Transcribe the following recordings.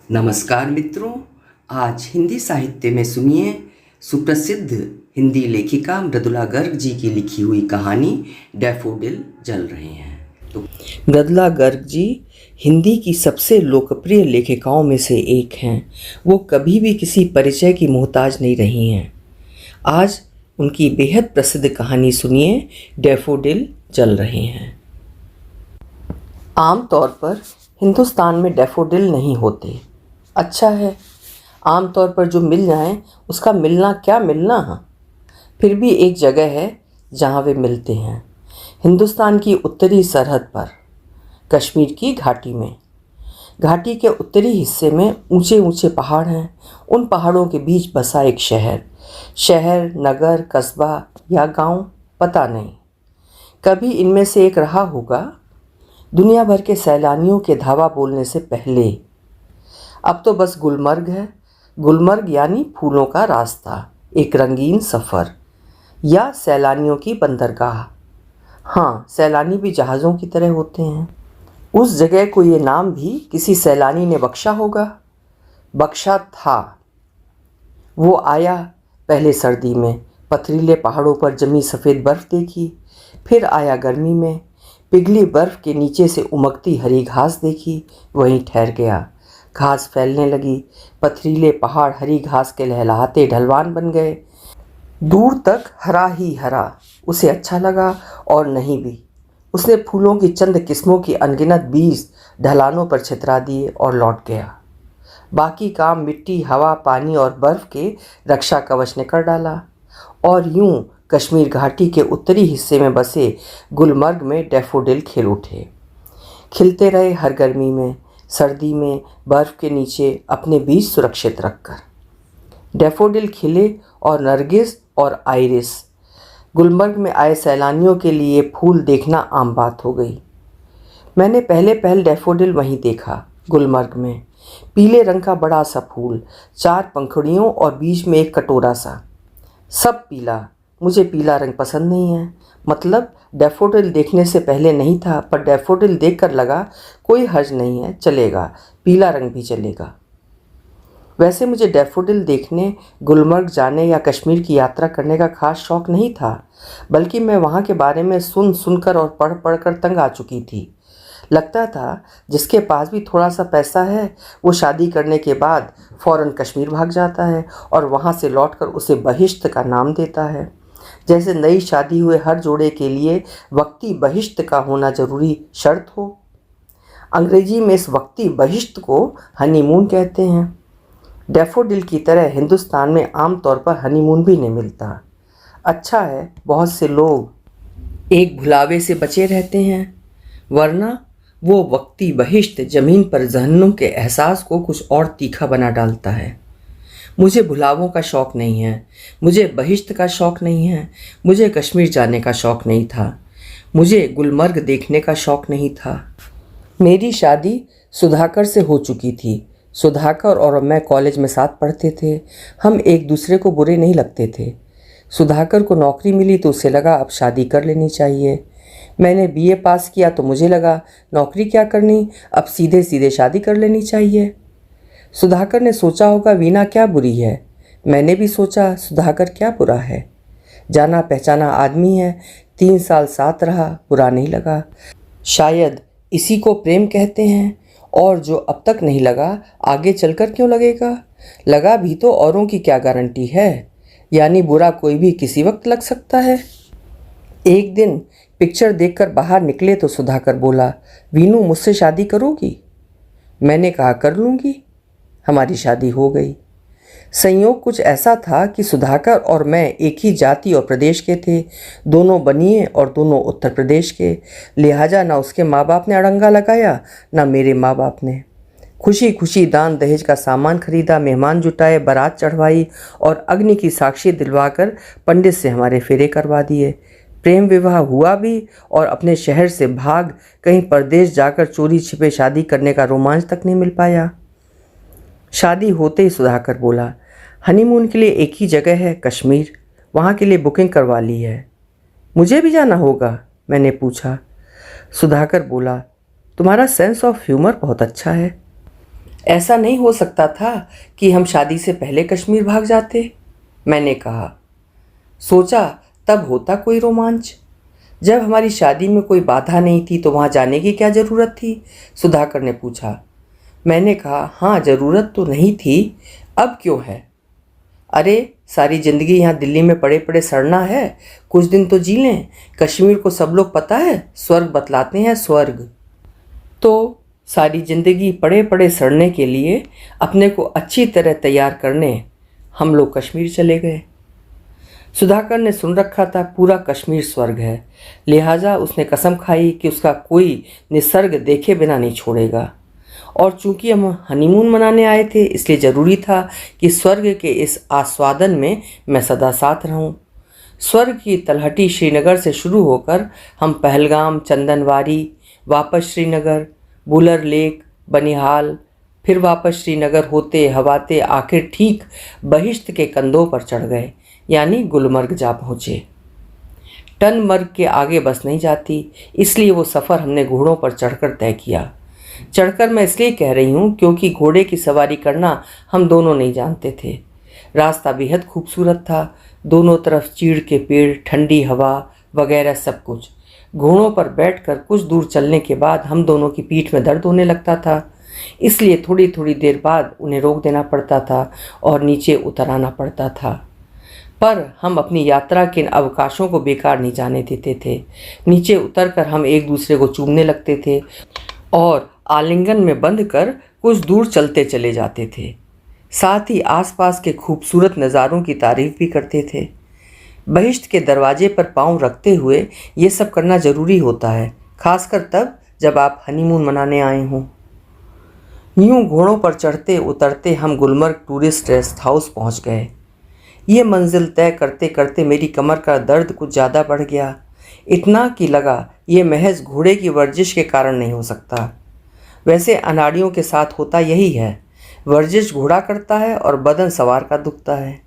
नमस्कार मित्रों, आज हिंदी साहित्य में सुनिए सुप्रसिद्ध हिंदी लेखिका मृदुला गर्ग जी की लिखी हुई कहानी डैफोडिल जल रहे हैं। तो मृदुला गर्ग जी हिंदी की सबसे लोकप्रिय लेखिकाओं में से एक हैं। वो कभी भी किसी परिचय की मोहताज नहीं रही हैं। आज उनकी बेहद प्रसिद्ध कहानी सुनिए, डैफोडिल जल रहे हैं। आमतौर पर हिंदुस्तान में डैफोडिल नहीं होते। अच्छा है, आमतौर पर जो मिल जाएं उसका मिलना क्या मिलना। फिर भी एक जगह है जहाँ वे मिलते हैं, हिंदुस्तान की उत्तरी सरहद पर, कश्मीर की घाटी में। घाटी के उत्तरी हिस्से में ऊंचे ऊंचे पहाड़ हैं। उन पहाड़ों के बीच बसा एक शहर, नगर, कस्बा या गांव, पता नहीं। कभी इनमें से एक रहा होगा, दुनिया भर के सैलानियों के धावा बोलने से पहले। अब तो बस गुलमर्ग है। गुलमर्ग यानी फूलों का रास्ता, एक रंगीन सफ़र या सैलानियों की बंदरगाह। हाँ, सैलानी भी जहाज़ों की तरह होते हैं। उस जगह को ये नाम भी किसी सैलानी ने बख्शा होगा। बख्शा था। वो आया, पहले सर्दी में पथरीले पहाड़ों पर जमी सफ़ेद बर्फ़ देखी, फिर आया गर्मी में, पिघली बर्फ़ के नीचे से उमकती हरी घास देखी, वहीं ठहर गया। घास फैलने लगी, पथरीले पहाड़ हरी घास के लहलहाते ढलवान बन गए। दूर तक हरा ही हरा। उसे अच्छा लगा और नहीं भी। उसने फूलों की चंद किस्मों की अनगिनत बीज ढलानों पर छितरा दिए और लौट गया। बाकी काम मिट्टी, हवा, पानी और बर्फ़ के रक्षा कवच ने कर डाला। और यूं कश्मीर घाटी के उत्तरी हिस्से में बसे गुलमर्ग में डैफोडिल खिल उठे। खिलते रहे हर गर्मी में, सर्दी में, बर्फ़ के नीचे अपने बीज सुरक्षित रखकर। डैफोडिल खिले और नरगिस और आइरिस। गुलमर्ग में आए सैलानियों के लिए फूल देखना आम बात हो गई। मैंने पहल डैफोडिल वहीं देखा, गुलमर्ग में। पीले रंग का बड़ा सा फूल, 4 पंखुड़ियों और बीच में एक कटोरा सा। सब पीला। मुझे पीला रंग पसंद नहीं है। मतलब डैफोडिल देखने से पहले नहीं था, पर डैफोडिल देखकर लगा कोई हर्ज नहीं है, चलेगा, पीला रंग भी चलेगा। वैसे मुझे डैफोडिल देखने, गुलमर्ग जाने या कश्मीर की यात्रा करने का खास शौक नहीं था, बल्कि मैं वहाँ के बारे में सुनकर और पढ़ कर तंग आ चुकी थी। लगता था जिसके पास भी थोड़ा सा पैसा है, वो शादी करने के बाद फ़ौरन कश्मीर भाग जाता है और वहाँ से लौटकर उसे बहिश्त का नाम देता है। जैसे नई शादी हुए हर जोड़े के लिए वक्ती बहिश्त का होना ज़रूरी शर्त हो। अंग्रेजी में इस वक्ती बहिश्त को हनीमून कहते हैं। डैफोडिल की तरह हिंदुस्तान में आम तौर पर हनीमून भी नहीं मिलता। अच्छा है, बहुत से लोग एक भुलावे से बचे रहते हैं, वरना वो वक्ती बहिश्त ज़मीन पर जहन्नुम के एहसास को कुछ और तीखा बना डालता है। मुझे भुलावों का शौक़ नहीं है, मुझे बहिश्त का शौक़ नहीं है, मुझे कश्मीर जाने का शौक़ नहीं था, मुझे गुलमर्ग देखने का शौक़ नहीं था। मेरी शादी सुधाकर से हो चुकी थी। सुधाकर और मैं कॉलेज में साथ पढ़ते थे। हम एक दूसरे को बुरे नहीं लगते थे। सुधाकर को नौकरी मिली तो उसे लगा अब शादी कर लेनी चाहिए। मैंने बीए पास किया तो मुझे लगा नौकरी क्या करनी, अब सीधे सीधे शादी कर लेनी चाहिए। सुधाकर ने सोचा होगा वीना क्या बुरी है। मैंने भी सोचा सुधाकर क्या बुरा है। जाना पहचाना आदमी है, 3 साल साथ रहा, बुरा नहीं लगा। शायद इसी को प्रेम कहते हैं। और जो अब तक नहीं लगा, आगे चलकर क्यों लगेगा। लगा भी तो औरों की क्या गारंटी है। यानी बुरा कोई भी किसी वक्त लग सकता है। एक दिन पिक्चर देखकर बाहर निकले तो सुधाकर बोला, वीनू मुझसे शादी करोगी। मैंने कहा कर लूँगी। हमारी शादी हो गई। संयोग कुछ ऐसा था कि सुधाकर और मैं एक ही जाति और प्रदेश के थे, दोनों बनिए और दोनों उत्तर प्रदेश के। लिहाजा ना उसके माँ बाप ने अड़ंगा लगाया, ना मेरे माँ बाप ने। खुशी खुशी दान दहेज का सामान खरीदा, मेहमान जुटाए, बारात चढ़वाई और अग्नि की साक्षी दिलवाकर पंडित से हमारे फेरे करवा दिए। प्रेम विवाह हुआ भी और अपने शहर से भाग कहीं परदेश जाकर चोरी छिपे शादी करने का रोमांच तक नहीं मिल पाया। शादी होते ही सुधाकर बोला, हनीमून के लिए एक ही जगह है, कश्मीर, वहाँ के लिए बुकिंग करवा ली है। मुझे भी जाना होगा, मैंने पूछा। सुधाकर बोला, तुम्हारा सेंस ऑफ ह्यूमर बहुत अच्छा है। ऐसा नहीं हो सकता था कि हम शादी से पहले कश्मीर भाग जाते? मैंने कहा। सोचा तब होता कोई रोमांच। जब हमारी शादी में कोई बाधा नहीं थी तो वहाँ जाने की क्या ज़रूरत थी? सुधाकर ने पूछा। मैंने कहा, हाँ ज़रूरत तो नहीं थी, अब क्यों है? अरे सारी ज़िंदगी यहाँ दिल्ली में पड़े पड़े सड़ना है, कुछ दिन तो जी लें। कश्मीर को सब लोग पता है स्वर्ग बतलाते हैं, स्वर्ग। तो सारी ज़िंदगी पड़े पड़े सड़ने के लिए अपने को अच्छी तरह तैयार करने हम लोग कश्मीर चले गए। सुधाकर ने सुन रखा था पूरा कश्मीर स्वर्ग है, लिहाजा उसने कसम खाई कि उसका कोई निसर्ग देखे बिना नहीं छोड़ेगा। और चूंकि हम हनीमून मनाने आए थे इसलिए ज़रूरी था कि स्वर्ग के इस आस्वादन में मैं सदा साथ रहूं। स्वर्ग की तलहटी श्रीनगर से शुरू होकर हम पहलगाम, चंदनवारी, वापस श्रीनगर, बुलर लेक, बनिहाल, फिर वापस श्रीनगर होते हवाते आखिर ठीक बहिश्त के कंधों पर चढ़ गए, यानी गुलमर्ग जा पहुँचे। टनमर्ग के आगे बस नहीं जाती, इसलिए वो सफ़र हमने घोड़ों पर चढ़कर तय किया। चढ़कर मैं इसलिए कह रही हूँ क्योंकि घोड़े की सवारी करना हम दोनों नहीं जानते थे। रास्ता बेहद खूबसूरत था, दोनों तरफ चीड़ के पेड़, ठंडी हवा वगैरह सब कुछ। घोड़ों पर बैठकर कुछ दूर चलने के बाद हम दोनों की पीठ में दर्द होने लगता था, इसलिए थोड़ी थोड़ी देर बाद उन्हें रोक देना पड़ता था और नीचे उतर आना पड़ता था। पर हम अपनी यात्रा के इन अवकाशों को बेकार नहीं जाने देते थे। नीचे उतरकर हम एक दूसरे को चूमने लगते थे और आलिंगन में बंध कर कुछ दूर चलते चले जाते थे। साथ ही आसपास के खूबसूरत नज़ारों की तारीफ भी करते थे। बहिश्त के दरवाजे पर पांव रखते हुए ये सब करना ज़रूरी होता है, खासकर तब जब आप हनीमून मनाने आए हों। यूं घोड़ों पर चढ़ते उतरते हम गुलमर्ग टूरिस्ट रेस्ट हाउस पहुंच गए। ये मंजिल तय करते करते मेरी कमर का दर्द कुछ ज़्यादा बढ़ गया, इतना कि लगा ये महज घोड़े की वर्जिश के कारण नहीं हो सकता। वैसे अनाड़ियों के साथ होता यही है, वर्जिश घोड़ा करता है और बदन सवार का दुखता है।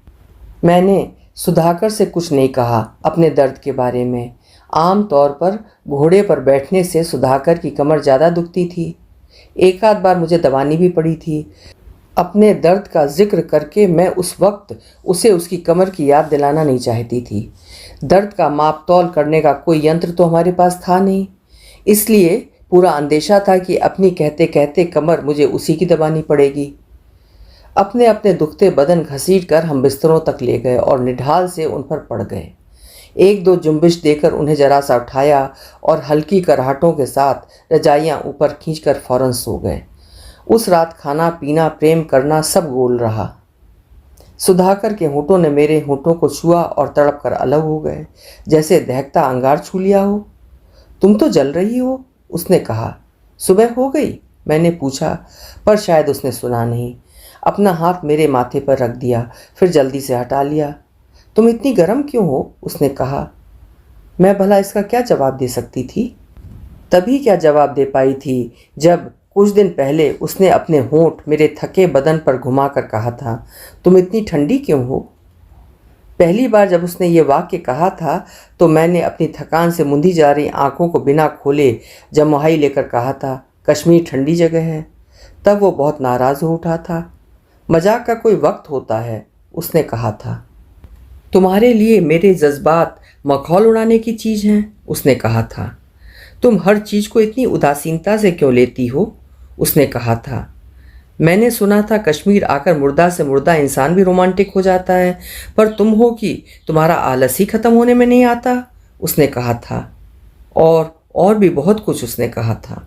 मैंने सुधाकर से कुछ नहीं कहा अपने दर्द के बारे में। आम तौर पर घोड़े पर बैठने से सुधाकर की कमर ज़्यादा दुखती थी, एक आध बार मुझे दबानी भी पड़ी थी। अपने दर्द का जिक्र करके मैं उस वक्त उसे उसकी कमर की याद दिलाना नहीं चाहती थी। दर्द का माप तौल करने का कोई यंत्र तो हमारे पास था नहीं, इसलिए पूरा अंदेशा था कि अपनी कहते कहते कमर मुझे उसी की दबानी पड़ेगी। अपने अपने दुखते बदन घसीट कर हम बिस्तरों तक ले गए और निढाल से उन पर पड़ गए। एक दो जुम्बिश देकर उन्हें जरा सा उठाया और हल्की कराहटों के साथ रजाइयाँ ऊपर खींचकर फौरन सो गए। उस रात खाना पीना प्रेम करना सब गोल रहा। सुधाकर के होंठों ने मेरे होंठों को छुआ और तड़प कर अलग हो गए, जैसे दहकता अंगार छू लिया हो। तुम तो जल रही हो, उसने कहा। सुबह हो गई, मैंने पूछा, पर शायद उसने सुना नहीं। अपना हाथ मेरे माथे पर रख दिया, फिर जल्दी से हटा लिया। तुम इतनी गर्म क्यों हो, उसने कहा। मैं भला इसका क्या जवाब दे सकती थी? तभी क्या जवाब दे पाई थी जब कुछ दिन पहले उसने अपने होंठ मेरे थके बदन पर घुमाकर कहा था, तुम इतनी ठंडी क्यों हो? पहली बार जब उसने ये वाक्य कहा था तो मैंने अपनी थकान से मुंदी जा रही आंखों को बिना खोले जमुहाई लेकर कहा था, कश्मीर ठंडी जगह है। तब वो बहुत नाराज़ हो उठा था। मजाक का कोई वक्त होता है, उसने कहा था। तुम्हारे लिए मेरे जज्बात मखौल उड़ाने की चीज़ हैं, उसने कहा था। तुम हर चीज़ को इतनी उदासीनता से क्यों लेती हो, उसने कहा था। मैंने सुना था कश्मीर आकर मुर्दा से मुर्दा इंसान भी रोमांटिक हो जाता है, पर तुम हो कि तुम्हारा आलस ही खत्म होने में नहीं आता, उसने कहा था। और भी बहुत कुछ उसने कहा था।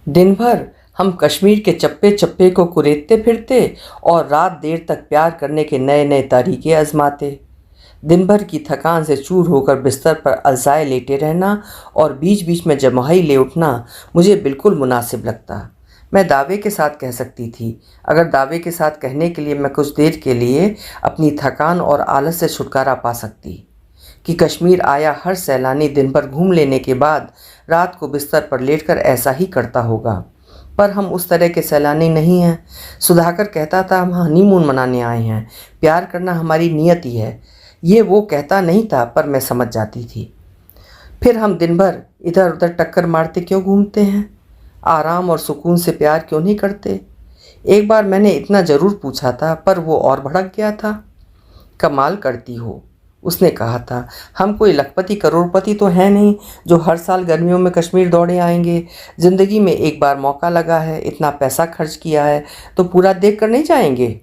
दिन भर हम कश्मीर के चप्पे चप्पे को कुरेदते फिरते और रात देर तक प्यार करने के नए नए तरीके आजमाते। दिन भर की थकान से चूर होकर बिस्तर पर अलसाए लेटे रहना और बीच बीच में जमुहाई ले उठना मुझे बिल्कुल मुनासिब लगता। मैं दावे के साथ कह सकती थी, अगर दावे के साथ कहने के लिए मैं कुछ देर के लिए अपनी थकान और आलस से छुटकारा पा सकती, कि कश्मीर आया हर सैलानी दिन भर घूम लेने के बाद रात को बिस्तर पर लेटकर ऐसा ही करता होगा। पर हम उस तरह के सैलानी नहीं हैं। सुधाकर कहता था हम हनीमून मनाने आए हैं, प्यार करना हमारी नियत ही है। ये वो कहता नहीं था, पर मैं समझ जाती थी। फिर हम दिन भर इधर उधर टक्कर मारते क्यों घूमते हैं? आराम और सुकून से प्यार क्यों नहीं करते? एक बार मैंने इतना ज़रूर पूछा था, पर वो और भड़क गया था। कमाल करती हो, उसने कहा था। हम कोई लखपति करोड़पति तो हैं नहीं जो हर साल गर्मियों में कश्मीर दौड़े आएंगे। ज़िंदगी में एक बार मौका लगा है, इतना पैसा खर्च किया है, तो पूरा देख कर नहीं जाएंगे?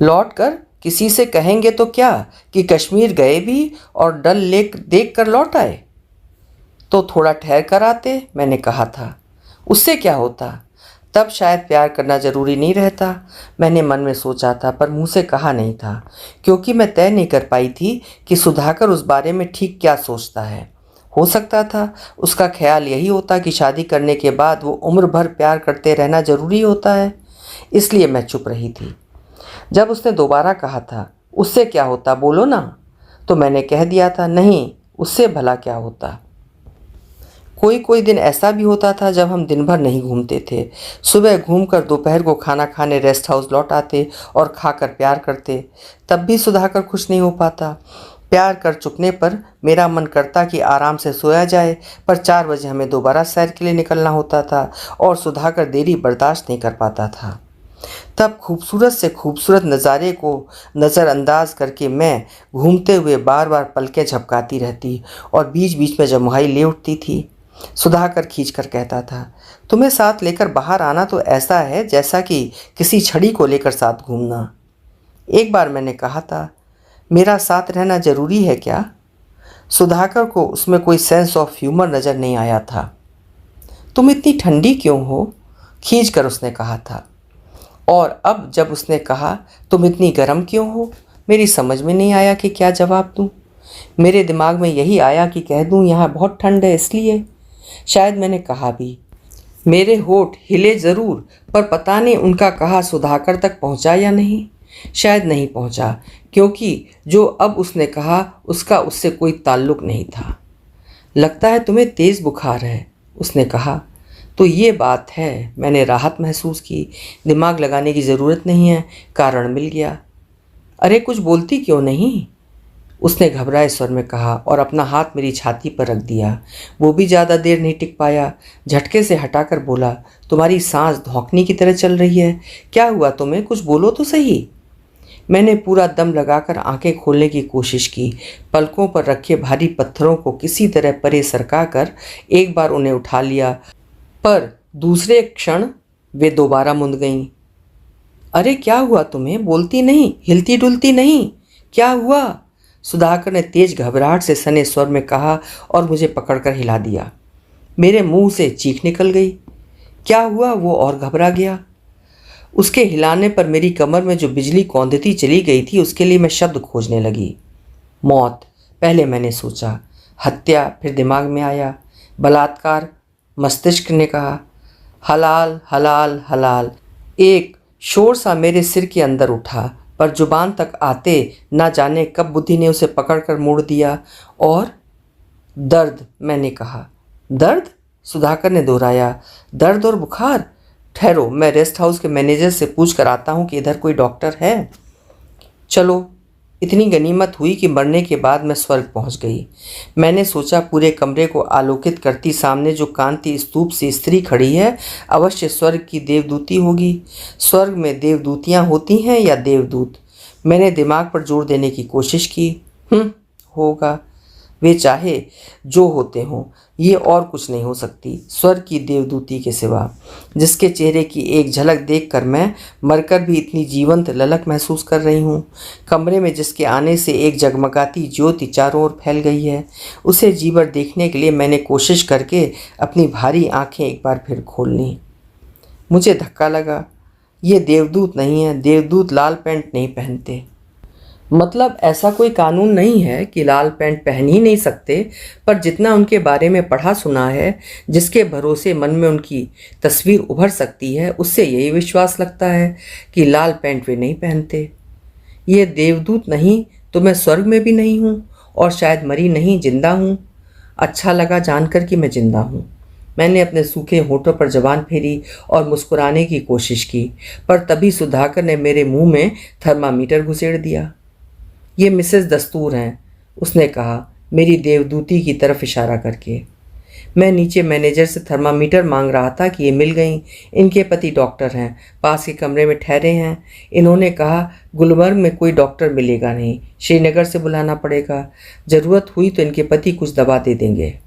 लौट कर किसी से कहेंगे तो क्या कि कश्मीर गए भी और डल लेक देख कर लौट आए? तो थोड़ा ठहर कर आते, मैंने कहा था। उससे क्या होता? तब शायद प्यार करना ज़रूरी नहीं रहता, मैंने मन में सोचा था, पर मुंह से कहा नहीं था, क्योंकि मैं तय नहीं कर पाई थी कि सुधाकर उस बारे में ठीक क्या सोचता है। हो सकता था उसका ख्याल यही होता कि शादी करने के बाद वो उम्र भर प्यार करते रहना ज़रूरी होता है। इसलिए मैं चुप रही थी। जब उसने दोबारा कहा था, उससे क्या होता, बोलो ना, तो मैंने कह दिया था, नहीं, उससे भला क्या होता। कोई कोई दिन ऐसा भी होता था जब हम दिन भर नहीं घूमते थे। सुबह घूमकर दोपहर को खाना खाने रेस्ट हाउस लौट आते और खाकर प्यार करते। तब भी सुधाकर खुश नहीं हो पाता। प्यार कर चुकने पर मेरा मन करता कि आराम से सोया जाए, पर 4 बजे हमें दोबारा सैर के लिए निकलना होता था और सुधाकर देरी बर्दाश्त नहीं कर पाता था। तब खूबसूरत से खूबसूरत नज़ारे को नज़रअंदाज करके मैं घूमते हुए बार बार पलकें झपकाती रहती और बीच बीच में जमुहाई ले उठती थी। सुधाकर खींचकर कहता था, तुम्हें साथ लेकर बाहर आना तो ऐसा है जैसा कि किसी छड़ी को लेकर साथ घूमना। एक बार मैंने कहा था, मेरा साथ रहना ज़रूरी है क्या? सुधाकर को उसमें कोई सेंस ऑफ ह्यूमर नज़र नहीं आया था। तुम इतनी ठंडी क्यों हो? खींचकर उसने कहा था। और अब जब उसने कहा, तुम इतनी गर्म क्यों हो, मेरी समझ में नहीं आया कि क्या जवाब दूं। मेरे दिमाग में यही आया कि कह दूं यहाँ बहुत ठंड है इसलिए। शायद मैंने कहा भी। मेरे होठ हिले ज़रूर, पर पता नहीं उनका कहा सुधाकर तक पहुँचा या नहीं। शायद नहीं पहुँचा, क्योंकि जो अब उसने कहा उसका उससे कोई ताल्लुक़ नहीं था। लगता है तुम्हें तेज़ बुखार है, उसने कहा। तो ये बात है, मैंने राहत महसूस की। दिमाग लगाने की ज़रूरत नहीं है, कारण मिल गया। अरे कुछ बोलती क्यों नहीं, उसने घबराए स्वर में कहा और अपना हाथ मेरी छाती पर रख दिया। वो भी ज़्यादा देर नहीं टिक पाया, झटके से हटाकर बोला, तुम्हारी सांस धौंकनी की तरह चल रही है। क्या हुआ तुम्हें, कुछ बोलो तो सही। मैंने पूरा दम लगाकर आंखें खोलने की कोशिश की, पलकों पर रखे भारी पत्थरों को किसी तरह परे सरका कर एक बार उन्हें उठा लिया, पर दूसरे क्षण वे दोबारा मुंद गईं। अरे क्या हुआ तुम्हें, बोलती नहीं, हिलती डुलती नहीं, क्या हुआ? सुधाकर ने तेज घबराहट से सने स्वर में कहा और मुझे पकड़कर हिला दिया। मेरे मुंह से चीख निकल गई। क्या हुआ? वो और घबरा गया। उसके हिलाने पर मेरी कमर में जो बिजली कौंधती चली गई थी, उसके लिए मैं शब्द खोजने लगी। मौत, पहले मैंने सोचा। हत्या, फिर दिमाग में आया। बलात्कार, मस्तिष्क ने कहा। हलाल हलाल हलाल। एक शोर सा मेरे सिर के अंदर उठा, पर जुबान तक आते ना जाने कब बुद्धि ने उसे पकड़कर मोड़ दिया। और दर्द, मैंने कहा। दर्द? सुधाकर ने दोहराया। दर्द और बुखार? ठहरो, मैं रेस्ट हाउस के मैनेजर से पूछ कर आता हूँ कि इधर कोई डॉक्टर है। चलो। इतनी गनीमत हुई कि मरने के बाद मैं स्वर्ग पहुंच गई। मैंने सोचा पूरे कमरे को आलोकित करती सामने जो कांति स्तूप सी स्त्री खड़ी है, अवश्य स्वर्ग की देवदूती होगी। स्वर्ग में देवदूतियां होती हैं या देवदूत? मैंने दिमाग पर जोर देने की कोशिश की। होगा, वे चाहे जो होते हों, ये और कुछ नहीं हो सकती स्वर्ग की देवदूती के सिवा, जिसके चेहरे की एक झलक देखकर मैं मरकर भी इतनी जीवंत ललक महसूस कर रही हूँ। कमरे में जिसके आने से एक जगमगाती ज्योति चारों ओर फैल गई है, उसे जीवर देखने के लिए मैंने कोशिश करके अपनी भारी आंखें एक बार फिर खोल लीं। मुझे धक्का लगा। ये देवदूत नहीं है, देवदूत लाल पैंट नहीं पहनते। मतलब ऐसा कोई कानून नहीं है कि लाल पैंट पहन ही नहीं सकते, पर जितना उनके बारे में पढ़ा सुना है, जिसके भरोसे मन में उनकी तस्वीर उभर सकती है, उससे यही विश्वास लगता है कि लाल पैंट वे नहीं पहनते। ये देवदूत नहीं तो मैं स्वर्ग में भी नहीं हूँ, और शायद मरी नहीं, जिंदा हूँ। अच्छा लगा जानकर कि मैं जिंदा हूँ। मैंने अपने सूखे होठों पर जबान फेरी और मुस्कुराने की कोशिश की, पर तभी सुधाकर ने मेरे मुंह में थर्मामीटर घुसेड़ दिया। ये मिसेस दस्तूर हैं, उसने कहा, मेरी देवदूती की तरफ इशारा करके। मैं नीचे मैनेजर से थर्मामीटर मांग रहा था कि ये मिल गई। इनके पति डॉक्टर हैं, पास के कमरे में ठहरे हैं। इन्होंने कहा गुलमर्ग में कोई डॉक्टर मिलेगा नहीं, श्रीनगर से बुलाना पड़ेगा। ज़रूरत हुई तो इनके पति कुछ दवा दे देंगे।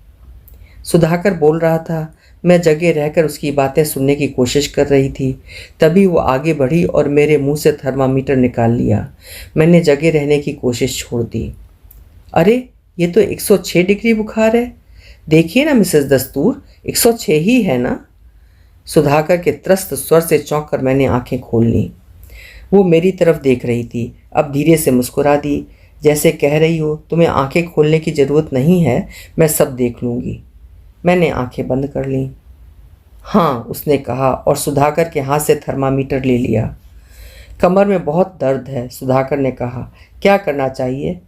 सुधाकर बोल रहा था। मैं जगह रहकर उसकी बातें सुनने की कोशिश कर रही थी। तभी वो आगे बढ़ी और मेरे मुंह से थर्मामीटर निकाल लिया। मैंने जगह रहने की कोशिश छोड़ दी। अरे, ये तो 106 डिग्री बुखार है। देखिए ना मिसेस दस्तूर, 106 ही है ना? सुधाकर के त्रस्त स्वर से चौंक कर मैंने आंखें खोल लीं। वो मेरी तरफ देख रही थी। अब धीरे से मुस्कुरा दी, जैसे कह रही हो तुम्हें आंखें खोलने की ज़रूरत नहीं है, मैं सब देख लूँगी। मैंने आंखें बंद कर लीं। हाँ, उसने कहा और सुधाकर के हाथ से थर्मामीटर ले लिया। कमर में बहुत दर्द है, सुधाकर ने कहा। क्या करना चाहिए?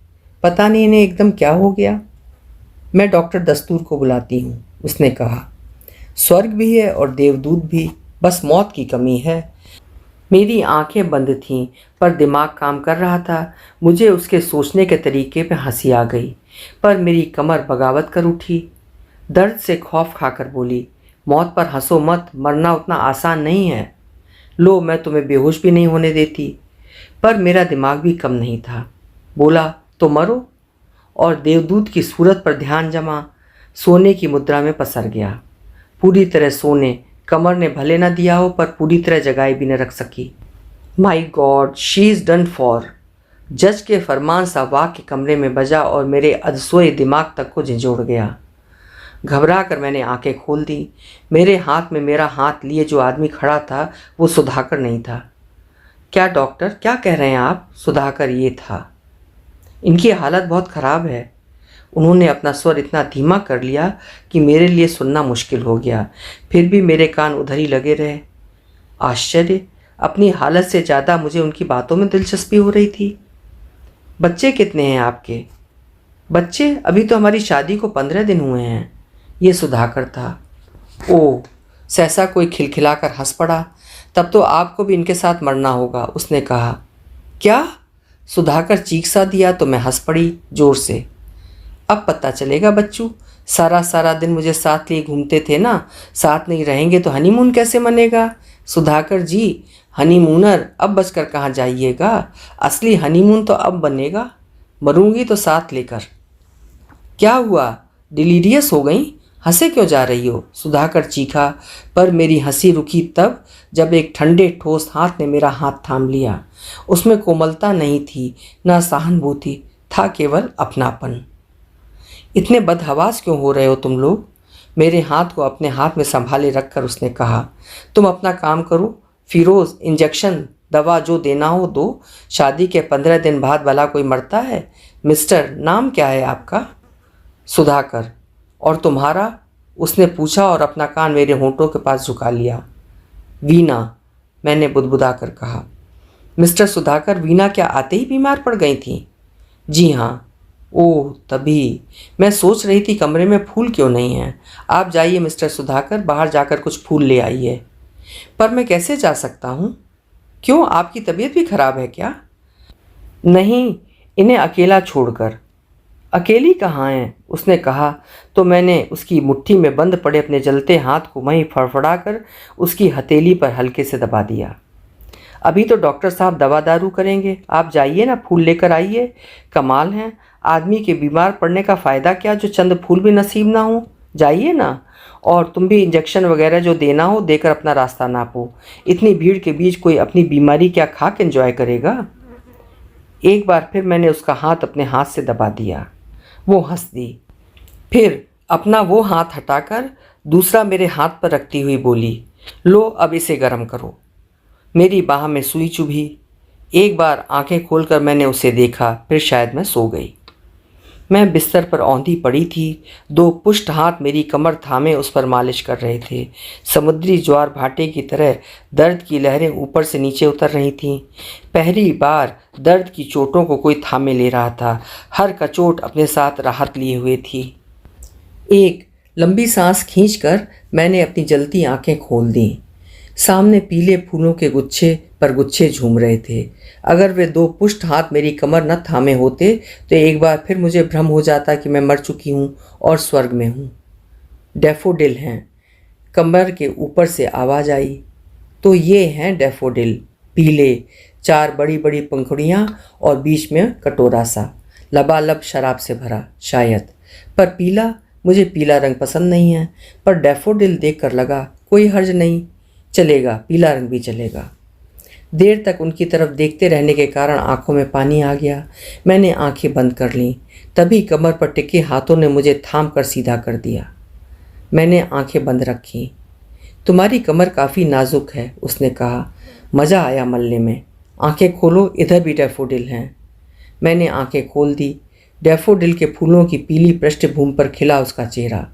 पता नहीं इन्हें एकदम क्या हो गया। मैं डॉक्टर दस्तूर को बुलाती हूँ, उसने कहा। स्वर्ग भी है और देवदूत भी, बस मौत की कमी है। मेरी आंखें बंद थीं पर दिमाग काम कर रहा था। मुझे उसके सोचने के तरीके पे हंसी आ गई, पर मेरी कमर बगावत कर उठी। दर्द से खौफ खाकर बोली, मौत पर हंसो मत, मरना उतना आसान नहीं है। लो, मैं तुम्हें बेहोश भी नहीं होने देती। पर मेरा दिमाग भी कम नहीं था। बोला, तो मरो। और देवदूत की सूरत पर ध्यान जमा, सोने की मुद्रा में पसर गया। पूरी तरह सोने, कमर ने भले न दिया हो पर पूरी तरह जगाए भी न रख सकी। My god, she is done for. जज के फरमान सा वाक्य कमरे में बजा और मेरे अधसोए दिमाग तक को झंझोड़ गया। घबरा कर मैंने आंखें खोल दी। मेरे हाथ में मेरा हाथ लिए जो आदमी खड़ा था वो सुधाकर नहीं था। क्या डॉक्टर, क्या कह रहे हैं आप? सुधाकर ये था। इनकी हालत बहुत ख़राब है। उन्होंने अपना स्वर इतना धीमा कर लिया कि मेरे लिए सुनना मुश्किल हो गया। फिर भी मेरे कान उधर ही लगे रहे। आश्चर्य, अपनी हालत से ज़्यादा मुझे उनकी बातों में दिलचस्पी हो रही थी। बच्चे कितने हैं आपके? बच्चे? अभी तो हमारी शादी को 15 दिन हुए हैं। ये सुधाकर था। ओह, सहसा कोई खिलखिलाकर हंस पड़ा। तब तो आपको भी इनके साथ मरना होगा, उसने कहा। क्या? सुधाकर चीख सा दिया तो मैं हंस पड़ी जोर से। अब पता चलेगा बच्चू, सारा सारा दिन मुझे साथ लिए घूमते थे ना, साथ नहीं रहेंगे तो हनीमून कैसे मनेगा? सुधाकर जी, हनीमूनर अब बचकर कहाँ जाइएगा, असली हनीमून तो अब बनेगा, मरूंगी तो साथ लेकर। क्या हुआ, डिलीरियस हो गई? हंसे क्यों जा रही हो? सुधाकर चीखा, पर मेरी हंसी रुकी तब जब एक ठंडे ठोस हाथ ने मेरा हाथ थाम लिया। उसमें कोमलता नहीं थी, न सहानुभूति, था केवल अपनापन। इतने बदहवास क्यों हो रहे हो तुम लोग? मेरे हाथ को अपने हाथ में संभाले रखकर उसने कहा। तुम अपना काम करो, फिरोज, इंजेक्शन दवा जो देना हो दो। शादी के 15 दिन बाद भला कोई मरता है? मिस्टर, नाम क्या है आपका? सुधाकर। और तुम्हारा? उसने पूछा और अपना कान मेरे होंठों के पास झुका लिया। वीना, मैंने बुदबुदा कर कहा। मिस्टर सुधाकर, वीना क्या आते ही बीमार पड़ गई थी? जी हाँ। ओह, तभी मैं सोच रही थी कमरे में फूल क्यों नहीं हैं। आप जाइए मिस्टर सुधाकर, बाहर जाकर कुछ फूल ले आइए। पर मैं कैसे जा सकता हूँ? क्यों, आपकी तबीयत भी खराब है क्या? नहीं, इन्हें अकेला छोड़कर। अकेली कहाँ हैं? उसने कहा तो मैंने उसकी मुट्ठी में बंद पड़े अपने जलते हाथ को वहीं फड़फड़ा कर उसकी हथेली पर हल्के से दबा दिया। अभी तो डॉक्टर साहब दवा दारू करेंगे, आप जाइए ना, फूल लेकर आइए। कमाल है, आदमी के बीमार पड़ने का फ़ायदा क्या जो चंद फूल भी नसीब ना हो। जाइए ना, और तुम भी इंजेक्शन वगैरह जो देना हो देकर अपना रास्ता नापो। इतनी भीड़ के बीच कोई अपनी बीमारी क्या खाक एंजॉय करेगा? एक बार फिर मैंने उसका हाथ अपने हाथ से दबा दिया। वो हंस दी, फिर अपना वो हाथ हटाकर दूसरा मेरे हाथ पर रखती हुई बोली, लो अब इसे गर्म करो। मेरी बाह में सुई चुभी। एक बार आंखें खोलकर मैंने उसे देखा, फिर शायद मैं सो गई। मैं बिस्तर पर औंधी पड़ी थी। 2 पुष्ट हाथ मेरी कमर थामे उस पर मालिश कर रहे थे। समुद्री ज्वार भाटे की तरह दर्द की लहरें ऊपर से नीचे उतर रही थीं। पहली बार दर्द की चोटों को कोई थामे ले रहा था। हर कचोट अपने साथ राहत लिए हुए थी। एक लंबी सांस खींचकर मैंने अपनी जलती आंखें खोल दी। सामने पीले फूलों के गुच्छे पर गुच्छे झूम रहे थे। अगर वे 2 पुष्ट हाथ मेरी कमर न थामे होते तो एक बार फिर मुझे भ्रम हो जाता कि मैं मर चुकी हूँ और स्वर्ग में हूँ। डैफोडिल हैं। कमर के ऊपर से आवाज़ आई, तो ये हैं डैफोडिल, पीले, 4 बड़ी बड़ी पंखुड़ियाँ और बीच में कटोरा सा, लबालब शराब से भरा शायद। पर पीला, मुझे पीला रंग पसंद नहीं है, पर डैफोडिल देखकर लगा कोई हर्ज नहीं, चलेगा, पीला रंग भी चलेगा। देर तक उनकी तरफ देखते रहने के कारण आंखों में पानी आ गया। मैंने आंखें बंद कर लीं, तभी कमर पर टिके हाथों ने मुझे थाम कर सीधा कर दिया। मैंने आंखें बंद रखीं। तुम्हारी कमर काफ़ी नाजुक है, उसने कहा। मज़ा आया मलने में। आंखें खोलो, इधर भी डैफोडिल हैं। मैंने आंखें खोल दी। डैफोडिल के फूलों की पीली पृष्ठभूमि पर खिला उसका चेहरा।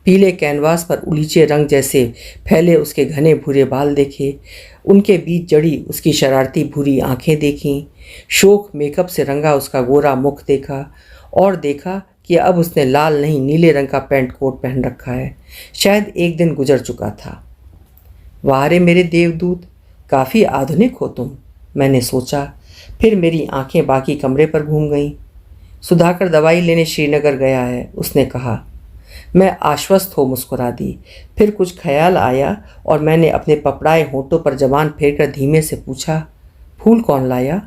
पीले कैनवास पर उलीचे रंग जैसे फैले उसके घने भूरे बाल देखे, उनके बीच जड़ी उसकी शरारती भूरी आंखें देखीं। शोक मेकअप से रंगा उसका गोरा मुख देखा और देखा कि अब उसने लाल नहीं नीले रंग का पैंट कोट पहन रखा है। शायद एक दिन गुजर चुका था। वाह रे मेरे देवदूत, काफ़ी आधुनिक हो तुम, मैंने सोचा। फिर मेरी आंखें बाकी कमरे पर घूम गईं। सुधाकर दवाई लेने श्रीनगर गया है, उसने कहा। मैं आश्वस्त हो मुस्कुरा दी। फिर कुछ ख्याल आया और मैंने अपने पपड़ाए होंठों पर जबान फेरकर धीमे से पूछा, फूल कौन लाया?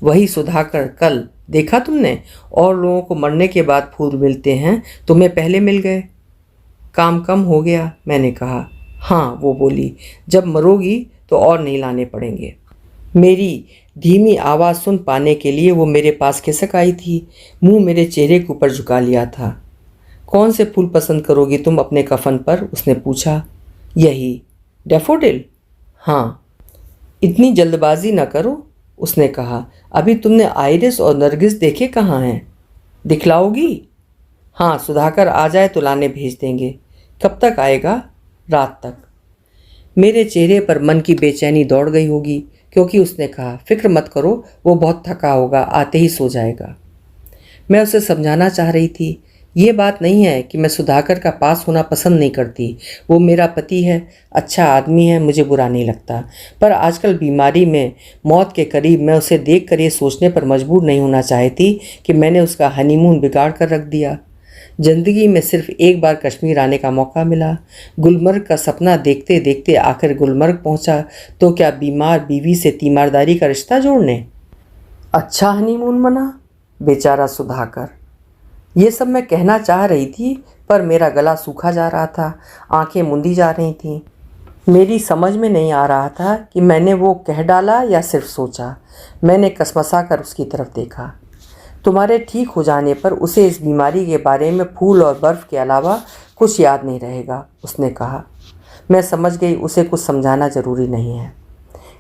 वही सुधाकर, कल देखा तुमने? और लोगों को मरने के बाद फूल मिलते हैं, तुम्हें पहले मिल गए। काम कम हो गया, मैंने कहा। हाँ, वो बोली, जब मरोगी तो और नहीं लाने पड़ेंगे। मेरी धीमी आवाज़ सुन पाने के लिए वो मेरे पास खिसक आई थी। मुंह मेरे चेहरे के ऊपर झुका लिया था। कौन से फूल पसंद करोगी तुम अपने कफन पर? उसने पूछा। यही, डैफोडिल? हाँ। इतनी जल्दबाजी न करो, उसने कहा। अभी तुमने आइरिस और नरगिस देखे कहाँ हैं? दिखलाओगी? हाँ, सुधाकर आ जाए तो लाने भेज देंगे। कब तक आएगा? रात तक। मेरे चेहरे पर मन की बेचैनी दौड़ गई होगी, क्योंकि उसने कहा, फिक्र मत करो, वो बहुत थका होगा, आते ही सो जाएगा। मैं उसे समझाना चाह रही थी, ये बात नहीं है कि मैं सुधाकर का पास होना पसंद नहीं करती। वो मेरा पति है, अच्छा आदमी है, मुझे बुरा नहीं लगता। पर आजकल बीमारी में मौत के करीब मैं उसे देखकर ये सोचने पर मजबूर नहीं होना चाहती कि मैंने उसका हनीमून बिगाड़ कर रख दिया। जिंदगी में सिर्फ एक बार कश्मीर आने का मौका मिला। गुलमर्ग का सपना देखते देखते आखिर गुलमर्ग पहुंचा, तो क्या बीमार बीवी से तीमारदारी का रिश्ता जोड़ने? अच्छा हनीमून मना? बेचारा सुधाकर। ये सब मैं कहना चाह रही थी, पर मेरा गला सूखा जा रहा था, आंखें मुंदी जा रही थीं। मेरी समझ में नहीं आ रहा था कि मैंने वो कह डाला या सिर्फ सोचा। मैंने कसमसा कर उसकी तरफ देखा। तुम्हारे ठीक हो जाने पर उसे इस बीमारी के बारे में फूल और बर्फ़ के अलावा कुछ याद नहीं रहेगा, उसने कहा। मैं समझ गई उसे कुछ समझाना ज़रूरी नहीं है।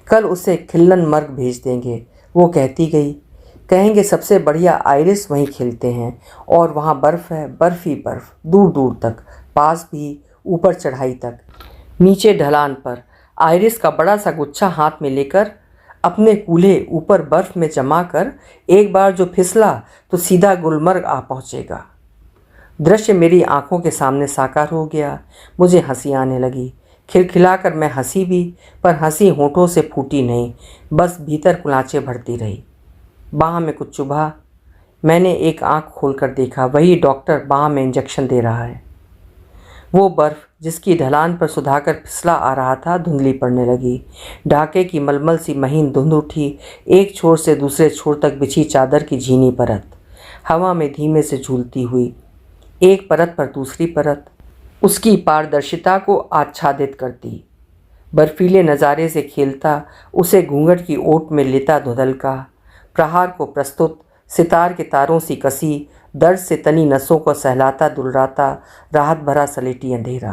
कल उसे खिल्लन मर्ग भेज देंगे, वो कहती गई। कहेंगे सबसे बढ़िया आइरिस वहीं खिलते हैं और वहाँ बर्फ़ है, बर्फ़ ही बर्फ़, दूर दूर तक, पास भी, ऊपर चढ़ाई तक। नीचे ढलान पर आइरिस का बड़ा सा गुच्छा हाथ में लेकर अपने कूल्हे ऊपर बर्फ़ में जमा कर एक बार जो फिसला तो सीधा गुलमर्ग आ पहुँचेगा। दृश्य मेरी आंखों के सामने साकार हो गया। मुझे हंसी आने लगी। खिलखिलाकर मैं हंसी भी, पर हंसी होंठों से फूटी नहीं, बस भीतर कुलांचे भरती रही। बाह में कुछ चुभा। मैंने एक आंख खोलकर देखा, वही डॉक्टर बाह में इंजेक्शन दे रहा है। वो बर्फ़ जिसकी ढलान पर सुधाकर फिसला आ रहा था धुंधली पड़ने लगी। ढाके की मलमल सी महीन धुंध उठी। एक छोर से दूसरे छोर तक बिछी चादर की झीनी परत हवा में धीमे से झूलती हुई, एक परत पर दूसरी परत उसकी पारदर्शिता को आच्छादित करती। बर्फीले नज़ारे से खेलता, उसे घूंघट की ओट में लेता धुंधलका, प्रहार को प्रस्तुत सितार के तारों सी कसी, दर्द से तनी नसों को सहलाता दुलराता, राहत भरा सलेटी अंधेरा,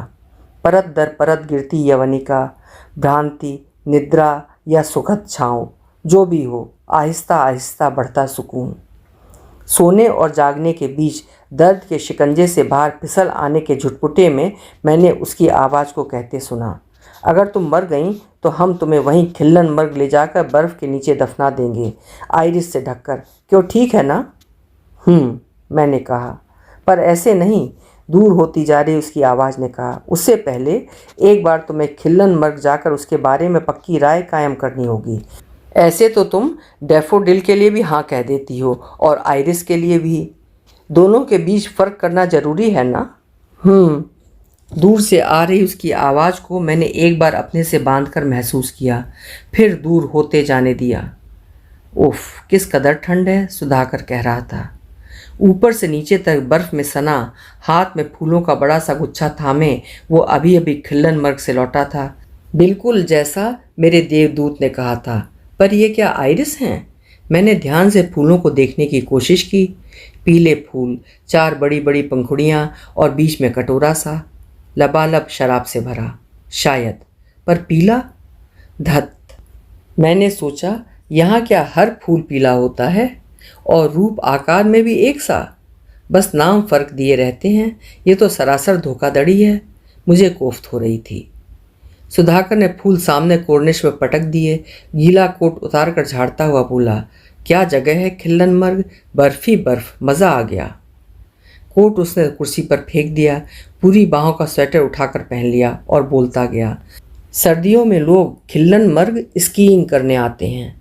परत दर परत गिरती यवनिका, भ्रांति, निद्रा या सुखद छाँव, जो भी हो, आहिस्ता आहिस्ता बढ़ता सुकून। सोने और जागने के बीच दर्द के शिकंजे से बाहर फिसल आने के झुटपुटे में मैंने उसकी आवाज़ को कहते सुना, अगर तुम मर गईं तो हम तुम्हें वहीं खिल्लन मर्ग ले जाकर बर्फ़ के नीचे दफना देंगे, आइरिस से ढककर। क्यों, ठीक है ना? मैंने कहा। पर ऐसे नहीं, दूर होती जा रही उसकी आवाज़ ने कहा। उससे पहले एक बार तुम्हें खिल्लन मर्ग जाकर उसके बारे में पक्की राय कायम करनी होगी। ऐसे तो तुम डैफोडिल के लिए भी हाँ कह देती हो और आइरिस के लिए भी। दोनों के बीच फ़र्क करना ज़रूरी है ना? दूर से आ रही उसकी आवाज़ को मैंने एक बार अपने से बांधकर महसूस किया, फिर दूर होते जाने दिया। उफ, किस कदर ठंड है, सुधाकर कह रहा था। ऊपर से नीचे तक बर्फ में सना, हाथ में फूलों का बड़ा सा गुच्छा थामे वो अभी अभी खिल्लनमर्ग से लौटा था, बिल्कुल जैसा मेरे देवदूत ने कहा था। पर ये क्या आइरिस हैं? मैंने ध्यान से फूलों को देखने की कोशिश की। पीले फूल, 4 बड़ी बड़ी पंखुड़ियाँ और बीच में कटोरा सा, लबालब शराब से भरा, शायद। पर पीला? धत! मैंने सोचा, यहाँ क्या हर फूल पीला होता है? और रूप आकार में भी एक सा? बस नाम फर्क दिए रहते हैं। ये तो सरासर धोखाधड़ी है। मुझे कोफ्त हो रही थी। सुधाकर ने फूल सामने कोर्निश में पटक दिए, गीला कोट उतार कर झाड़ता हुआ बोला, क्या जगह है खिल्लनमर्ग, बर्फ ही बर्फ, मज़ा आ गया। कोट उसने कुर्सी पर फेंक दिया, पूरी बाहों का स्वेटर उठाकर पहन लिया और बोलता गया, सर्दियों में लोग खिल्लनमर्ग स्कीइंग करने आते हैं।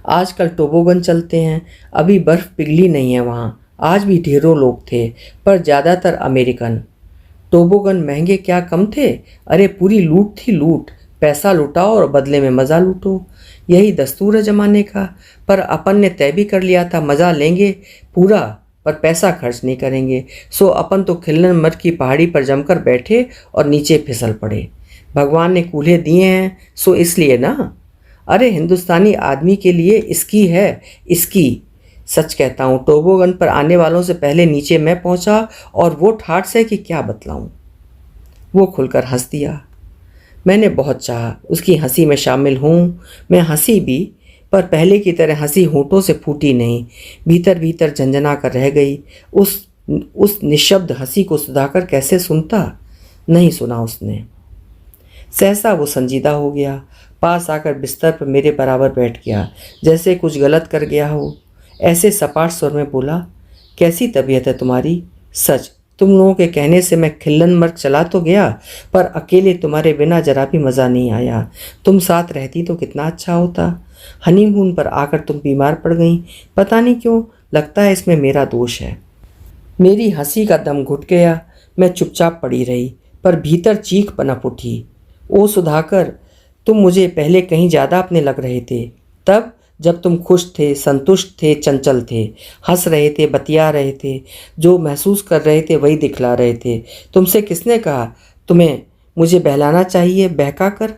आजकल टोबोगन चलते हैं। अभी बर्फ़ पिघली नहीं है वहाँ। आज भी ढेरों लोग थे, पर ज़्यादातर अमेरिकन। टोबोगन महंगे क्या कम थे? अरे पूरी लूट थी लूट। पैसा लुटाओ और बदले में मज़ा लूटो, यही दस्तूर है ज़माने का। पर अपन ने तय भी कर लिया था, मज़ा लेंगे पूरा, पर पैसा खर्च नहीं करेंगे। सो अपन तो खिल्लनमर्ग की पहाड़ी पर जमकर बैठे और नीचे फिसल पड़े। भगवान ने कूल्हे दिए हैं, सो इसलिए ना। अरे हिंदुस्तानी आदमी के लिए इसकी है, इसकी। सच कहता हूँ, टोबोगन पर आने वालों से पहले नीचे मैं पहुँचा और वो ठाठ से कि क्या बतलाऊँ। वो खुलकर हंस दिया। मैंने बहुत चाहा उसकी हंसी में शामिल हूँ। मैं हंसी भी, पर पहले की तरह हंसी होठों से फूटी नहीं, भीतर भीतर झंझना कर रह गई। उस निशब्द हंसी को सुधाकर कैसे सुनता? नहीं सुना उसने। सहसा वो संजीदा हो गया, पास आकर बिस्तर पर मेरे बराबर बैठ गया, जैसे कुछ गलत कर गया हो। ऐसे सपाट स्वर में बोला, कैसी तबीयत है तुम्हारी? सच, तुम लोगों के कहने से मैं खिल्लनमर्ग चला तो गया, पर अकेले तुम्हारे बिना जरा भी मज़ा नहीं आया। तुम साथ रहती तो कितना अच्छा होता। हनीमून पर आकर तुम बीमार पड़ गई, पता नहीं क्यों, लगता है इसमें मेरा दोष है। मेरी हंसी का दम घुट गया। मैं चुपचाप पड़ी रही, पर भीतर चीख पनप उठी। ओ सुधाकर, तुम मुझे पहले कहीं ज़्यादा अपने लग रहे थे। तब जब तुम खुश थे, संतुष्ट थे, चंचल थे, हंस रहे थे, बतिया रहे थे, जो महसूस कर रहे थे वही दिखला रहे थे। तुमसे किसने कहा तुम्हें मुझे बहलाना चाहिए? बहका कर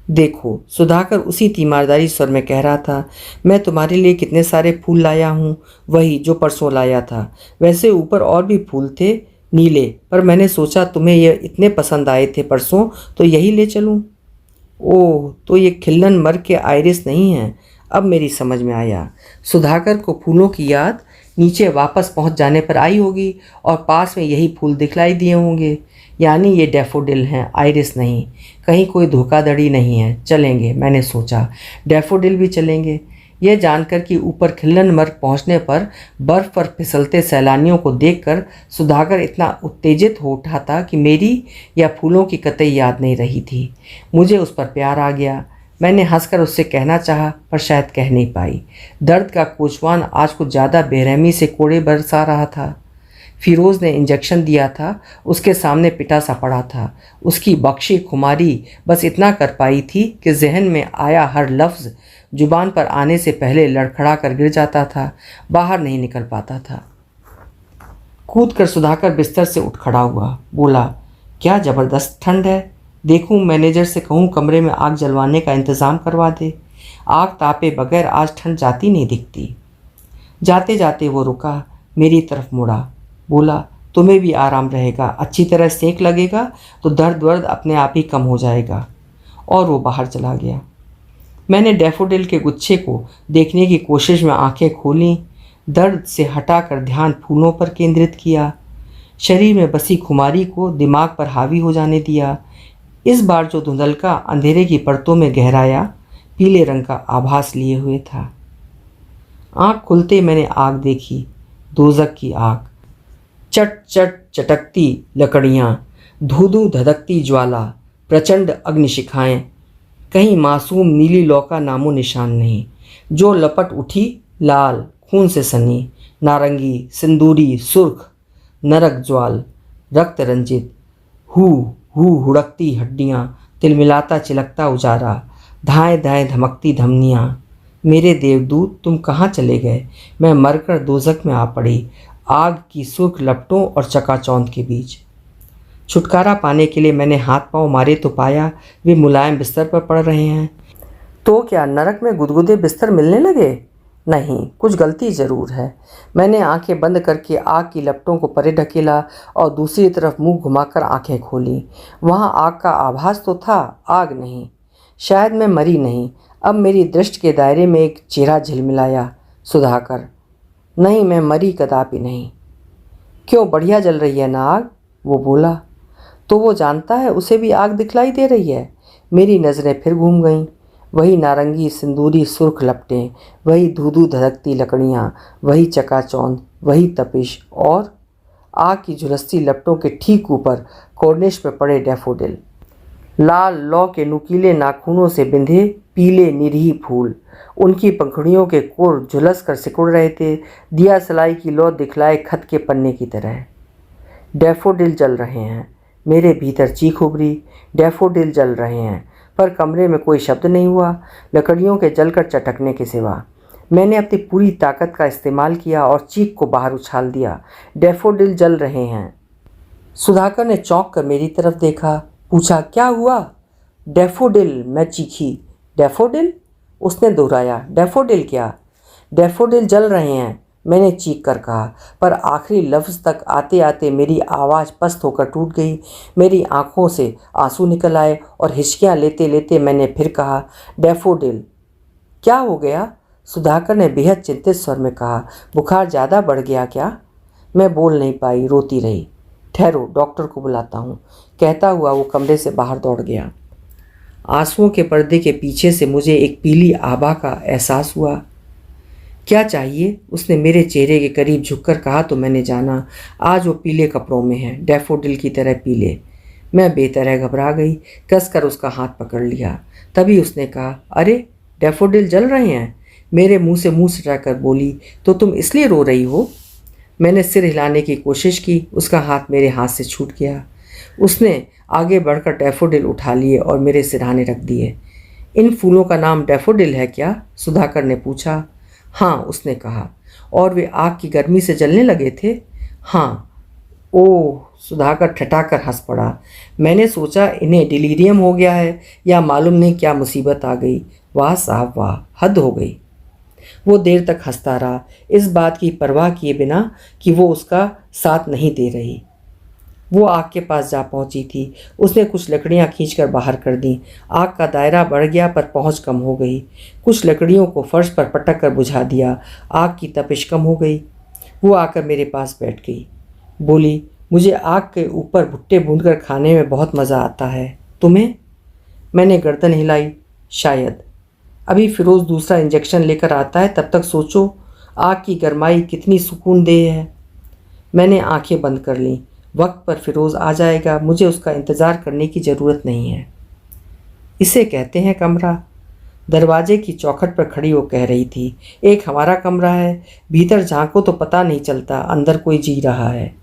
देखो, सुधाकर उसी तीमारदारी स्वर में कह रहा था। मैं तुम्हारे लिए कितने सारे फूल लाया हूँ, वही जो परसों लाया था। वैसे ऊपर और भी फूल थे, नीले, पर मैंने सोचा तुम्हें ये इतने पसंद आए थे परसों, तो यही ले चलूँ। ओह, तो ये खिल्लनमर्ग के आइरिस नहीं हैं। अब मेरी समझ में आया। सुधाकर को फूलों की याद नीचे वापस पहुंच जाने पर आई होगी और पास में यही फूल दिखलाई दिए होंगे। यानी ये डैफोडिल हैं, आइरिस नहीं। कहीं कोई धोखाधड़ी नहीं है। चलेंगे, मैंने सोचा, डैफोडिल भी चलेंगे। यह जानकर कि ऊपर खिल्लनमर्ग पहुंचने पर बर्फ़ पर फिसलते सैलानियों को देखकर सुधाकर इतना उत्तेजित हो उठा था कि मेरी या फूलों की कतई याद नहीं रही थी। मुझे उस पर प्यार आ गया। मैंने हंसकर उससे कहना चाहा, पर शायद कह नहीं पाई। दर्द का कोचवान आज कुछ ज़्यादा बेरहमी से कोड़े बरसा रहा था। फिरोज़ ने इंजेक्शन दिया था, उसके सामने पिटा सा पड़ा था। उसकी बख्शी खुमारी बस इतना कर पाई थी कि जहन में आया हर लफ्ज़ जुबान पर आने से पहले लड़खड़ा कर गिर जाता था, बाहर नहीं निकल पाता था। कूद कर सुधाकर बिस्तर से उठ खड़ा हुआ, बोला, क्या ज़बरदस्त ठंड है। देखूं, मैनेजर से कहूं कमरे में आग जलवाने का इंतज़ाम करवा दे। आग तापे बगैर आज ठंड जाती नहीं दिखती। जाते जाते वो रुका, मेरी तरफ मुड़ा, बोला, तुम्हें भी आराम रहेगा, अच्छी तरह सेक लगेगा तो दर्द वर्द अपने आप ही कम हो जाएगा। और वो बाहर चला गया। मैंने डैफोडिल के गुच्छे को देखने की कोशिश में आंखें खोलीं, दर्द से हटाकर ध्यान फूलों पर केंद्रित किया, शरीर में बसी खुमारी को दिमाग पर हावी हो जाने दिया। इस बार जो धुंधलका अंधेरे की परतों में गहराया पीले रंग का आभास लिए हुए था। आँख खुलते मैंने आग देखी, दोजक की आग। चट चट चटकती लकड़ियाँ, धू धू धधकती ज्वाला, प्रचंड अग्निशिखाएँ। कहीं मासूम नीली लौ का नामो निशान नहीं। जो लपट उठी लाल, खून से सनी, नारंगी, सिंदूरी, सुर्ख, नरक ज्वाल, रक्त रंजित। हू हू हुड़कती हड्डियाँ, तिलमिलाता चिलकता उजारा, धाएं धाएं धमकती धमनियाँ। मेरे देवदूत तुम कहाँ चले गए? मैं मरकर दोजख में आ पड़ी, आग की सुर्ख लपटों और चकाचौंध के बीच। छुटकारा पाने के लिए मैंने हाथ पांव मारे तो पाया वे मुलायम बिस्तर पर पड़ रहे हैं। तो क्या नरक में गुदगुदे बिस्तर मिलने लगे? नहीं, कुछ गलती ज़रूर है। मैंने आंखें बंद करके आग की लपटों को परे ढकेला और दूसरी तरफ मुंह घुमाकर आंखें खोली। वहाँ आग का आभास तो था, आग नहीं। शायद मैं मरी नहीं। अब मेरी दृष्टि के दायरे में एक चेहरा झिलमिलाया, सुधाकर। नहीं, मैं मरी कदापि नहीं। क्यों, बढ़िया जल रही है ना आग? वो बोला। तो वो जानता है उसे भी आग दिखलाई दे रही है। मेरी नज़रें फिर घूम गईं। वही नारंगी सिंदूरी सुर्ख लपटें, वही धू-धू धधकती लकड़ियाँ, वही चकाचौंध, वही तपिश और आग की झुलसती लपटों के ठीक ऊपर कॉर्निश पे पड़े डैफोडिल। लाल लौ के नुकीले नाखूनों से बिंधे पीले निरीह फूल, उनकी पंखुड़ियों के कोर झुलस कर सिकुड़ रहे थे, दिया सलाई की लौ दिखलाए खत के पन्ने की तरह। डैफोडिल जल रहे हैं। मेरे भीतर चीख उभरी। डैफोडिल जल रहे हैं, पर कमरे में कोई शब्द नहीं हुआ, लकड़ियों के जलकर चटकने के सिवा। मैंने अपनी पूरी ताकत का इस्तेमाल किया और चीख को बाहर उछाल दिया। डैफोडिल जल रहे हैं। सुधाकर ने चौंक कर मेरी तरफ देखा, पूछा, क्या हुआ? डैफोडिल, मैं चीखी। डैफोडिल? उसने दोहराया, डैफोडिल क्या? डैफोडिल जल रहे हैं, मैंने चीख कर कहा, पर आखिरी लफ्ज़ तक आते आते मेरी आवाज़ पस्त होकर टूट गई। मेरी आंखों से आंसू निकल आए और हिचकियाँ लेते लेते मैंने फिर कहा, डैफोडिल। क्या हो गया? सुधाकर ने बेहद चिंतित स्वर में कहा, बुखार ज़्यादा बढ़ गया क्या? मैं बोल नहीं पाई, रोती रही। ठहरो, डॉक्टर को बुलाता हूँ, कहता हुआ वो कमरे से बाहर दौड़ गया। आंसुओं के पर्दे के पीछे से मुझे एक पीली आभा का एहसास हुआ। क्या चाहिए? उसने मेरे चेहरे के करीब झुककर कहा तो मैंने जाना, आज वो पीले कपड़ों में है, डैफोडिल की तरह पीले। मैं बेतरह घबरा गई, कसकर उसका हाथ पकड़ लिया। तभी उसने कहा, अरे डैफोडिल जल रहे हैं? मेरे मुंह से मुंह सटाकर बोली, तो तुम इसलिए रो रही हो? मैंने सिर हिलाने की कोशिश की, उसका हाथ मेरे हाथ से छूट गया। उसने आगे बढ़कर डैफोडिल उठा लिए और मेरे सिरहाने रख दिए। इन फूलों का नाम डैफोडिल है क्या? सुधाकर ने पूछा। हाँ, उसने कहा। और वे आग की गर्मी से जलने लगे थे? हाँ। ओह, सुधाकर ठठाकर हंस पड़ा। मैंने सोचा इन्हें डिलीरियम हो गया है या मालूम नहीं क्या मुसीबत आ गई। वाह साहब वाह, हद हो गई। वो देर तक हंसता रहा, इस बात की परवाह किए बिना कि वो उसका साथ नहीं दे रही। वो आग के पास जा पहुंची थी। उसने कुछ लकड़ियां खींचकर बाहर कर दी। आग का दायरा बढ़ गया पर पहुंच कम हो गई। कुछ लकड़ियों को फर्श पर पटक कर बुझा दिया। आग की तपिश कम हो गई। वो आकर मेरे पास बैठ गई। बोली, मुझे आग के ऊपर भुट्टे भूनकर खाने में बहुत मज़ा आता है, तुम्हें? मैंने गर्दन हिलाई। शायद। अभी फिरोज़ दूसरा इंजेक्शन लेकर आता है, तब तक सोचो आग की गरमाई कितनी सुकूनदेह है। मैंने आंखें बंद कर लीं। वक्त पर फिरोज़ आ जाएगा, मुझे उसका इंतज़ार करने की ज़रूरत नहीं है। इसे कहते हैं कमरा। दरवाजे की चौखट पर खड़ी वो कह रही थी, एक हमारा कमरा है, भीतर झांको तो पता नहीं चलता अंदर कोई जी रहा है।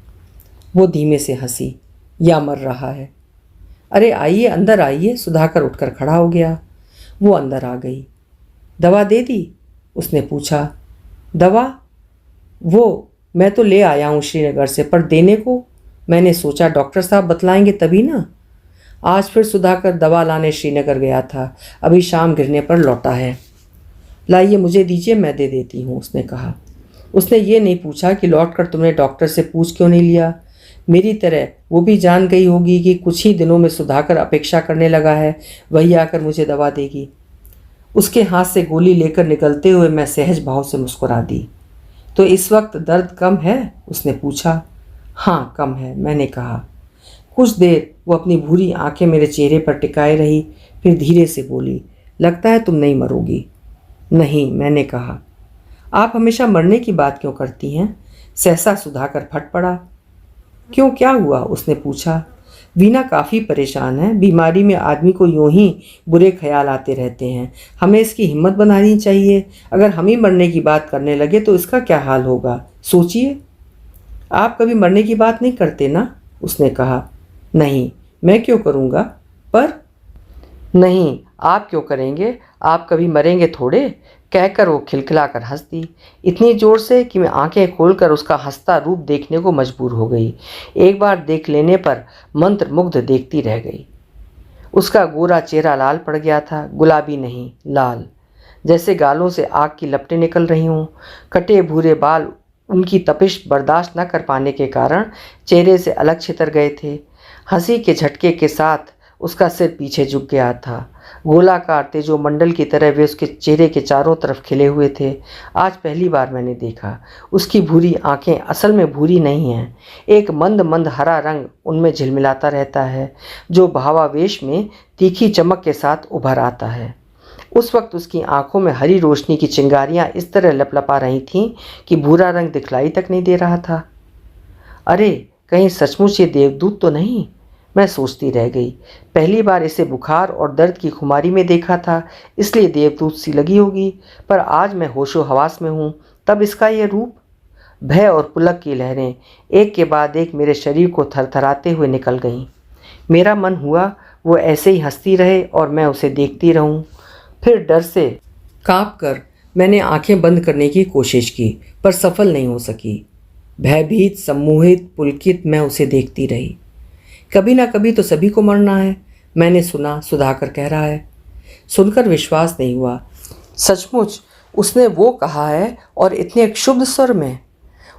वो धीमे से हंसी, या मर रहा है। अरे आइए, अंदर आइए। सुधाकर उठकर खड़ा हो गया। वो अंदर आ गई। दवा दे दी? उसने पूछा। दवा? वो मैं तो ले आया हूँ श्रीनगर से, पर देने को मैंने सोचा डॉक्टर साहब बतलाएंगे तभी ना। आज फिर सुधाकर दवा लाने श्रीनगर गया था, अभी शाम गिरने पर लौटा है। लाइए मुझे दीजिए, मैं दे देती हूँ, उसने कहा। उसने ये नहीं पूछा कि लौटकर तुमने डॉक्टर से पूछ क्यों नहीं लिया। मेरी तरह वो भी जान गई होगी कि कुछ ही दिनों में सुधाकर अपेक्षा करने लगा है, वही आकर मुझे दवा देगी। उसके हाथ से गोली लेकर निकलते हुए मैं सहज भाव से मुस्कुरा दी। तो इस वक्त दर्द कम है? उसने पूछा। हाँ, कम है, मैंने कहा। कुछ देर वो अपनी भूरी आंखें मेरे चेहरे पर टिकाए रही, फिर धीरे से बोली, लगता है तुम नहीं मरोगी। नहीं, मैंने कहा। आप हमेशा मरने की बात क्यों करती हैं? सहसा सुधाकर फट पड़ा। क्यों, क्या हुआ? उसने पूछा। वीना काफ़ी परेशान है, बीमारी में आदमी को यूं ही बुरे ख्याल आते रहते हैं, हमें इसकी हिम्मत बनानी चाहिए। अगर हम ही मरने की बात करने लगे तो इसका क्या हाल होगा, सोचिए। आप कभी मरने की बात नहीं करते ना? उसने कहा। नहीं, मैं क्यों करूँगा? पर नहीं, आप क्यों करेंगे? आप कभी मरेंगे थोड़े? कहकर वो खिलखिलाकर हंस दी, इतनी जोर से कि मैं आंखें खोलकर उसका हंसता रूप देखने को मजबूर हो गई। एक बार देख लेने पर मंत्रमुग्ध देखती रह गई। उसका गोरा चेहरा लाल पड़ गया था, गुलाबी नहीं, लाल, जैसे गालों से आग की लपटें निकल रही हों। कटे भूरे बाल उनकी तपिश बर्दाश्त न कर पाने के कारण चेहरे से अलग छितर गए थे। हंसी के झटके के साथ उसका सिर पीछे झुक गया था। गोलाकार तेजोमंडल की तरह वे उसके चेहरे के चारों तरफ खिले हुए थे। आज पहली बार मैंने देखा, उसकी भूरी आंखें असल में भूरी नहीं हैं। एक मंद मंद हरा रंग उनमें झिलमिलाता रहता है, जो भावावेश में तीखी चमक के साथ उभर आता है। उस वक्त उसकी आंखों में हरी रोशनी की चिंगारियां इस तरह लपलपा रही थीं कि भूरा रंग दिखलाई तक नहीं दे रहा था। अरे, कहीं सचमुच ये देवदूत तो नहीं? मैं सोचती रह गई। पहली बार इसे बुखार और दर्द की खुमारी में देखा था, इसलिए देवदूत सी लगी होगी, पर आज मैं होशो हवास में हूँ, तब इसका ये रूप। भय और पुलक की लहरें एक के बाद एक मेरे शरीर को थरथराते हुए निकल गईं। मेरा मन हुआ वो ऐसे ही हंसती रहे और मैं उसे देखती रहूं। फिर डर से काँप कर मैंने आंखें बंद करने की कोशिश की, पर सफल नहीं हो सकी। भयभीत, सम्मोहित, पुलकित मैं उसे देखती रही। कभी ना कभी तो सभी को मरना है, मैंने सुना सुधाकर कह रहा है। सुनकर विश्वास नहीं हुआ। सचमुच उसने वो कहा है, और इतने क्षुब्ध स्वर में।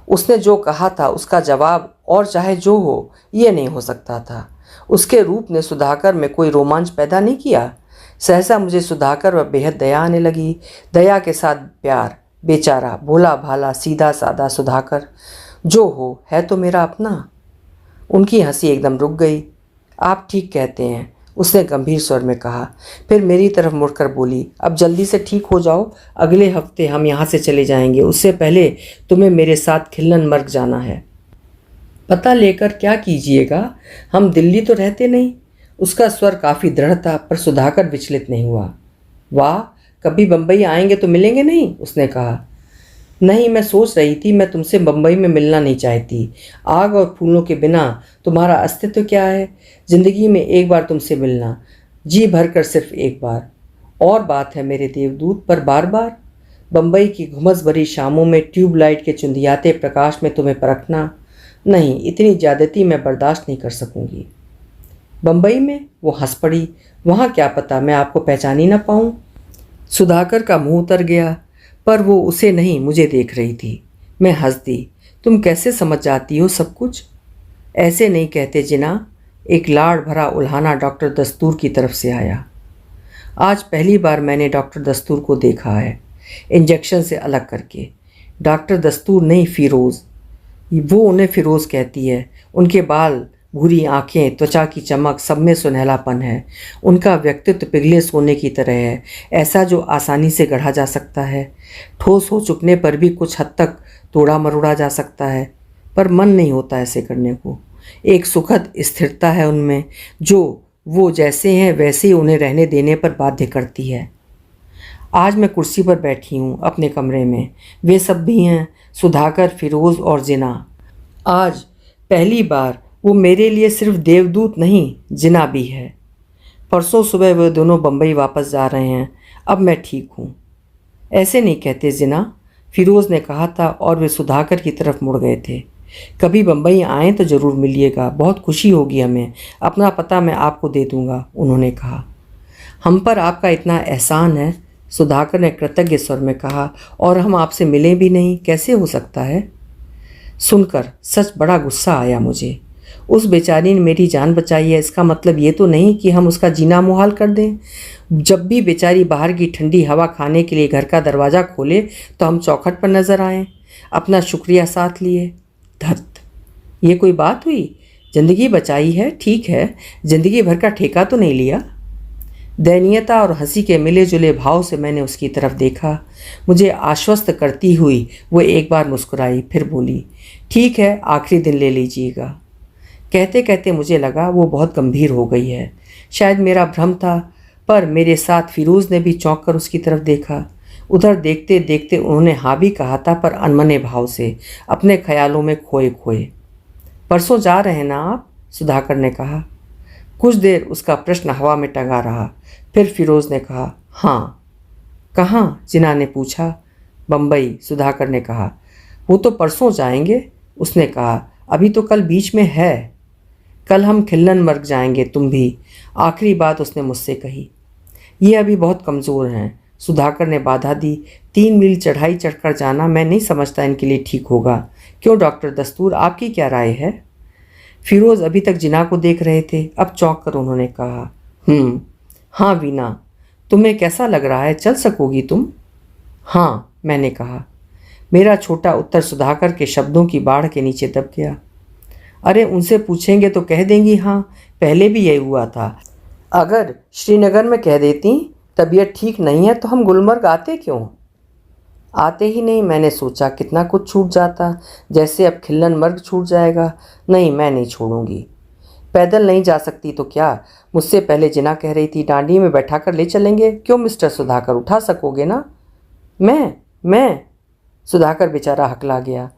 उसने जो कहा था उसका जवाब, और चाहे जो हो, ये नहीं हो सकता था। उसके रूप ने सुधाकर में कोई रोमांच पैदा नहीं किया। सहसा मुझे सुधाकर व बेहद दया आने लगी, दया के साथ प्यार। बेचारा भोला भाला सीधा साधा सुधाकर, जो हो है तो मेरा अपना। उनकी हंसी एकदम रुक गई। आप ठीक कहते हैं, उसने गंभीर स्वर में कहा। फिर मेरी तरफ मुड़कर बोली, अब जल्दी से ठीक हो जाओ, अगले हफ्ते हम यहाँ से चले जाएंगे। उससे पहले तुम्हें मेरे साथ खिल्लन मर्ग जाना है। पता लेकर क्या कीजिएगा? हम दिल्ली तो रहते नहीं। उसका स्वर काफ़ी दृढ़ था, पर सुधाकर विचलित नहीं हुआ। वाह, कभी बम्बई आएंगे तो मिलेंगे नहीं? उसने कहा। नहीं, मैं सोच रही थी, मैं तुमसे बम्बई में मिलना नहीं चाहती। आग और फूलों के बिना तुम्हारा अस्तित्व क्या है? जिंदगी में एक बार तुमसे मिलना, जी भर कर सिर्फ एक बार। और बात है मेरे देवदूत, पर बार बार? बम्बई की घुमस भरी शामों में ट्यूबलाइट के चुंधियाते प्रकाश में तुम्हें परखना? नहीं, इतनी ज़्यादती मैं बर्दाश्त नहीं कर सकूंगी। बम्बई में? वो हंस पड़ी। वहाँ क्या पता मैं आपको पहचान ही ना पाऊँ। सुधाकर का मुंह उतर गया, पर वो उसे नहीं मुझे देख रही थी। मैं हंस दी। तुम कैसे समझ जाती हो सब कुछ? ऐसे नहीं कहते जिना। एक लाड़ भरा उल्हाना डॉक्टर दस्तूर की तरफ से आया। आज पहली बार मैंने डॉक्टर दस्तूर को देखा है, इंजेक्शन से अलग करके। डॉक्टर दस्तूर नहीं, फ़िरोज़। वो उन्हें फ़िरोज़ कहती है। उनके बाल, भूरी आंखें, त्वचा की चमक, सब में सुनहलापन है। उनका व्यक्तित्व पिघले सोने की तरह है, ऐसा जो आसानी से गढ़ा जा सकता है। ठोस हो चुकने पर भी कुछ हद तक तोड़ा मरोड़ा जा सकता है, पर मन नहीं होता ऐसे करने को। एक सुखद स्थिरता है उनमें, जो वो जैसे हैं वैसे ही उन्हें रहने देने पर बाध्य करती है। आज मैं कुर्सी पर बैठी हूँ अपने कमरे में। वे सब भी हैं, सुधाकर, फ़िरोज़ और जिना। आज पहली बार वो मेरे लिए सिर्फ देवदूत नहीं, जिना भी है। परसों सुबह वे दोनों बम्बई वापस जा रहे हैं। अब मैं ठीक हूँ। ऐसे नहीं कहते जिना, फ़िरोज़ ने कहा था, और वे सुधाकर की तरफ मुड़ गए थे। कभी बम्बई आएँ तो ज़रूर मिलिएगा, बहुत खुशी होगी हमें। अपना पता मैं आपको दे दूँगा, उन्होंने कहा। हम पर आपका इतना एहसान है, सुधाकर ने कृतज्ञ स्वर में कहा, और हम आपसे मिले भी नहीं, कैसे हो सकता है? सुनकर सच बड़ा गुस्सा आया मुझे। उस बेचारी ने मेरी जान बचाई है, इसका मतलब ये तो नहीं कि हम उसका जीना मुहाल कर दें। जब भी बेचारी बाहर की ठंडी हवा खाने के लिए घर का दरवाज़ा खोले तो हम चौखट पर नज़र आएं, अपना शुक्रिया साथ लिए। धत, ये कोई बात हुई? ज़िंदगी बचाई है, ठीक है, ज़िंदगी भर का ठेका तो नहीं लिया। दयनीयता और हंसी के मिले जुले भाव से मैंने उसकी तरफ देखा। मुझे आश्वस्त करती हुई वो एक बार मुस्कुराई, फिर बोली, ठीक है, आखिरी दिन ले लीजिएगा। कहते कहते मुझे लगा वो बहुत गंभीर हो गई है। शायद मेरा भ्रम था, पर मेरे साथ फ़िरोज़ ने भी चौंक कर उसकी तरफ देखा। उधर देखते देखते उन्होंने हाँ भी कहा था, पर अनमने भाव से, अपने ख्यालों में खोए खोए। परसों जा रहे हैं ना आप? सुधाकर ने कहा। कुछ देर उसका प्रश्न हवा में टंगा रहा। फिर फिरोज़ ने कहा, हाँ। कहाँ? जिना ने पूछा। बम्बई, सुधाकर ने कहा। वो तो परसों जाएंगे, उसने कहा। अभी तो कल बीच में है। कल हम खिल्लन मर्ग जाएंगे, तुम भी, आखिरी बात उसने मुझसे कही। ये अभी बहुत कमज़ोर हैं, सुधाकर ने बाधा दी। 3 मील चढ़ाई चढ़कर जाना मैं नहीं समझता इनके लिए ठीक होगा। क्यों डॉक्टर दस्तूर, आपकी क्या राय है? फिरोज़ अभी तक जिना को देख रहे थे। अब चौंक कर उन्होंने कहा, हाँ वीना, तुम्हें कैसा लग रहा है, चल सकोगी तुम? हाँ, मैंने कहा। मेरा छोटा उत्तर सुधाकर के शब्दों की बाढ़ के नीचे दब गया। अरे उनसे पूछेंगे तो कह देंगी हाँ, पहले भी यही हुआ था। अगर श्रीनगर में कह देती तबीयत ठीक नहीं है तो हम गुलमर्ग आते क्यों? आते ही नहीं। मैंने सोचा कितना कुछ छूट जाता, जैसे अब खिल्लन मर्ग छूट जाएगा। नहीं, मैं नहीं छोड़ूंगी। पैदल नहीं जा सकती तो क्या? मुझसे पहले जिना कह रही थी डांडी में बैठा कर ले चलेंगे। क्यों मिस्टर सुधाकर, उठा सकोगे ना? मैं सुधाकर बेचारा हकला गया।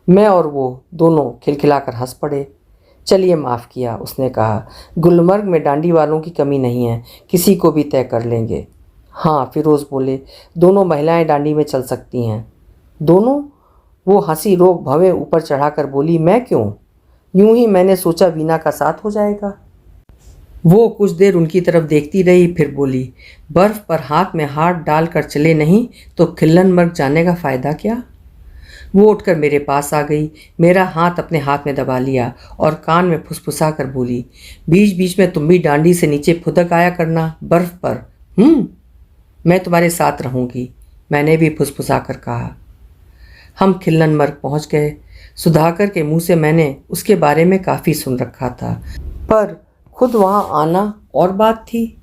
मैं और वो दोनों खिलखिलाकर हंस पड़े। चलिए, माफ़ किया, उसने कहा। गुलमर्ग में डांडी वालों की कमी नहीं है, किसी को भी तय कर लेंगे। हाँ, फिरोज़ बोले, दोनों महिलाएं डांडी में चल सकती हैं। दोनों? वो हंसी रोक भवें ऊपर चढ़ाकर बोली, मैं क्यों? यूं ही मैंने सोचा वीना का साथ हो जाएगा। वो कुछ देर उनकी तरफ देखती रही, फिर बोली, बर्फ़ पर हाथ में हाथ डालकर चले नहीं तो खिल्लन मर्ग जाने का फ़ायदा क्या? वो उठकर मेरे पास आ गई, मेरा हाथ अपने हाथ में दबा लिया और कान में फुसफुसा कर बोली, बीच बीच में तुम भी डांडी से नीचे फुदक आया करना बर्फ़ पर। मैं तुम्हारे साथ रहूँगी, मैंने भी फुसफुसा कर कहा। हम खिल्लन मर्ग पहुँच गए। सुधाकर के मुंह से मैंने उसके बारे में काफ़ी सुन रखा था, पर खुद वहाँ आना और बात थी।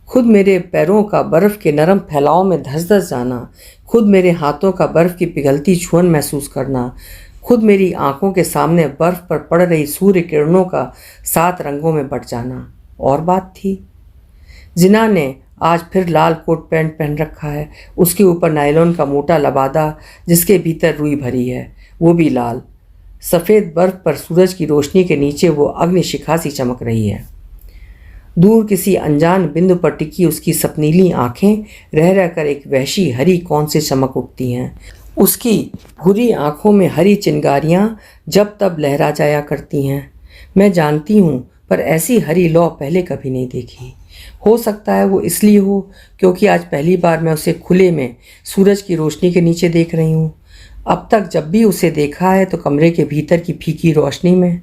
खुद मेरे पैरों का बर्फ़ के नरम फैलाव में धस धस जाना, खुद मेरे हाथों का बर्फ़ की पिघलती छुअन महसूस करना, खुद मेरी आंखों के सामने बर्फ़ पर पड़ रही सूर्य किरणों का 7 रंगों में बट जाना और बात थी। जिना ने आज फिर लाल कोट पैंट पहन रखा है, उसके ऊपर नायलॉन का मोटा लबादा जिसके भीतर रुई भरी है, वो भी लाल। सफ़ेद बर्फ़ पर सूरज की रोशनी के नीचे वो अग्निशिखा सी चमक रही है। दूर किसी अनजान बिंदु पर टिकी उसकी सपनीली आंखें रह रहकर एक वहशी हरी कौन से चमक उठती हैं। उसकी भूरी आंखों में हरी चिंगारियां जब तब लहरा जाया करती हैं। मैं जानती हूँ, पर ऐसी हरी लौ पहले कभी नहीं देखी। हो सकता है वो इसलिए हो क्योंकि आज पहली बार मैं उसे खुले में सूरज की रोशनी के नीचे देख रही हूँ। अब तक जब भी उसे देखा है तो कमरे के भीतर की फीकी रोशनी में।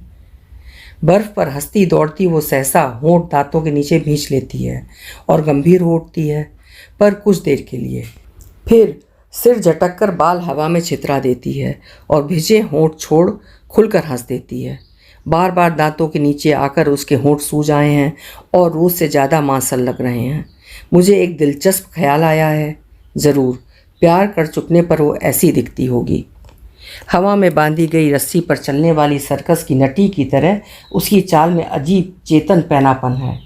बर्फ़ पर हंसती दौड़ती वो सहसा होंठ दांतों के नीचे भींच लेती है और गंभीर हो उठती है, पर कुछ देर के लिए। फिर सिर झटक कर बाल हवा में छितरा देती है और भिजे होंठ छोड़ खुलकर हंस देती है। बार बार दांतों के नीचे आकर उसके होंठ सूज आए हैं और रोज़ से ज़्यादा मांसल लग रहे हैं। मुझे एक दिलचस्प ख्याल आया है, ज़रूर प्यार कर चुकने पर वो ऐसी दिखती होगी। हवा में बांधी गई रस्सी पर चलने वाली सर्कस की नटी की तरह उसकी चाल में अजीब चेतन पैनापन है।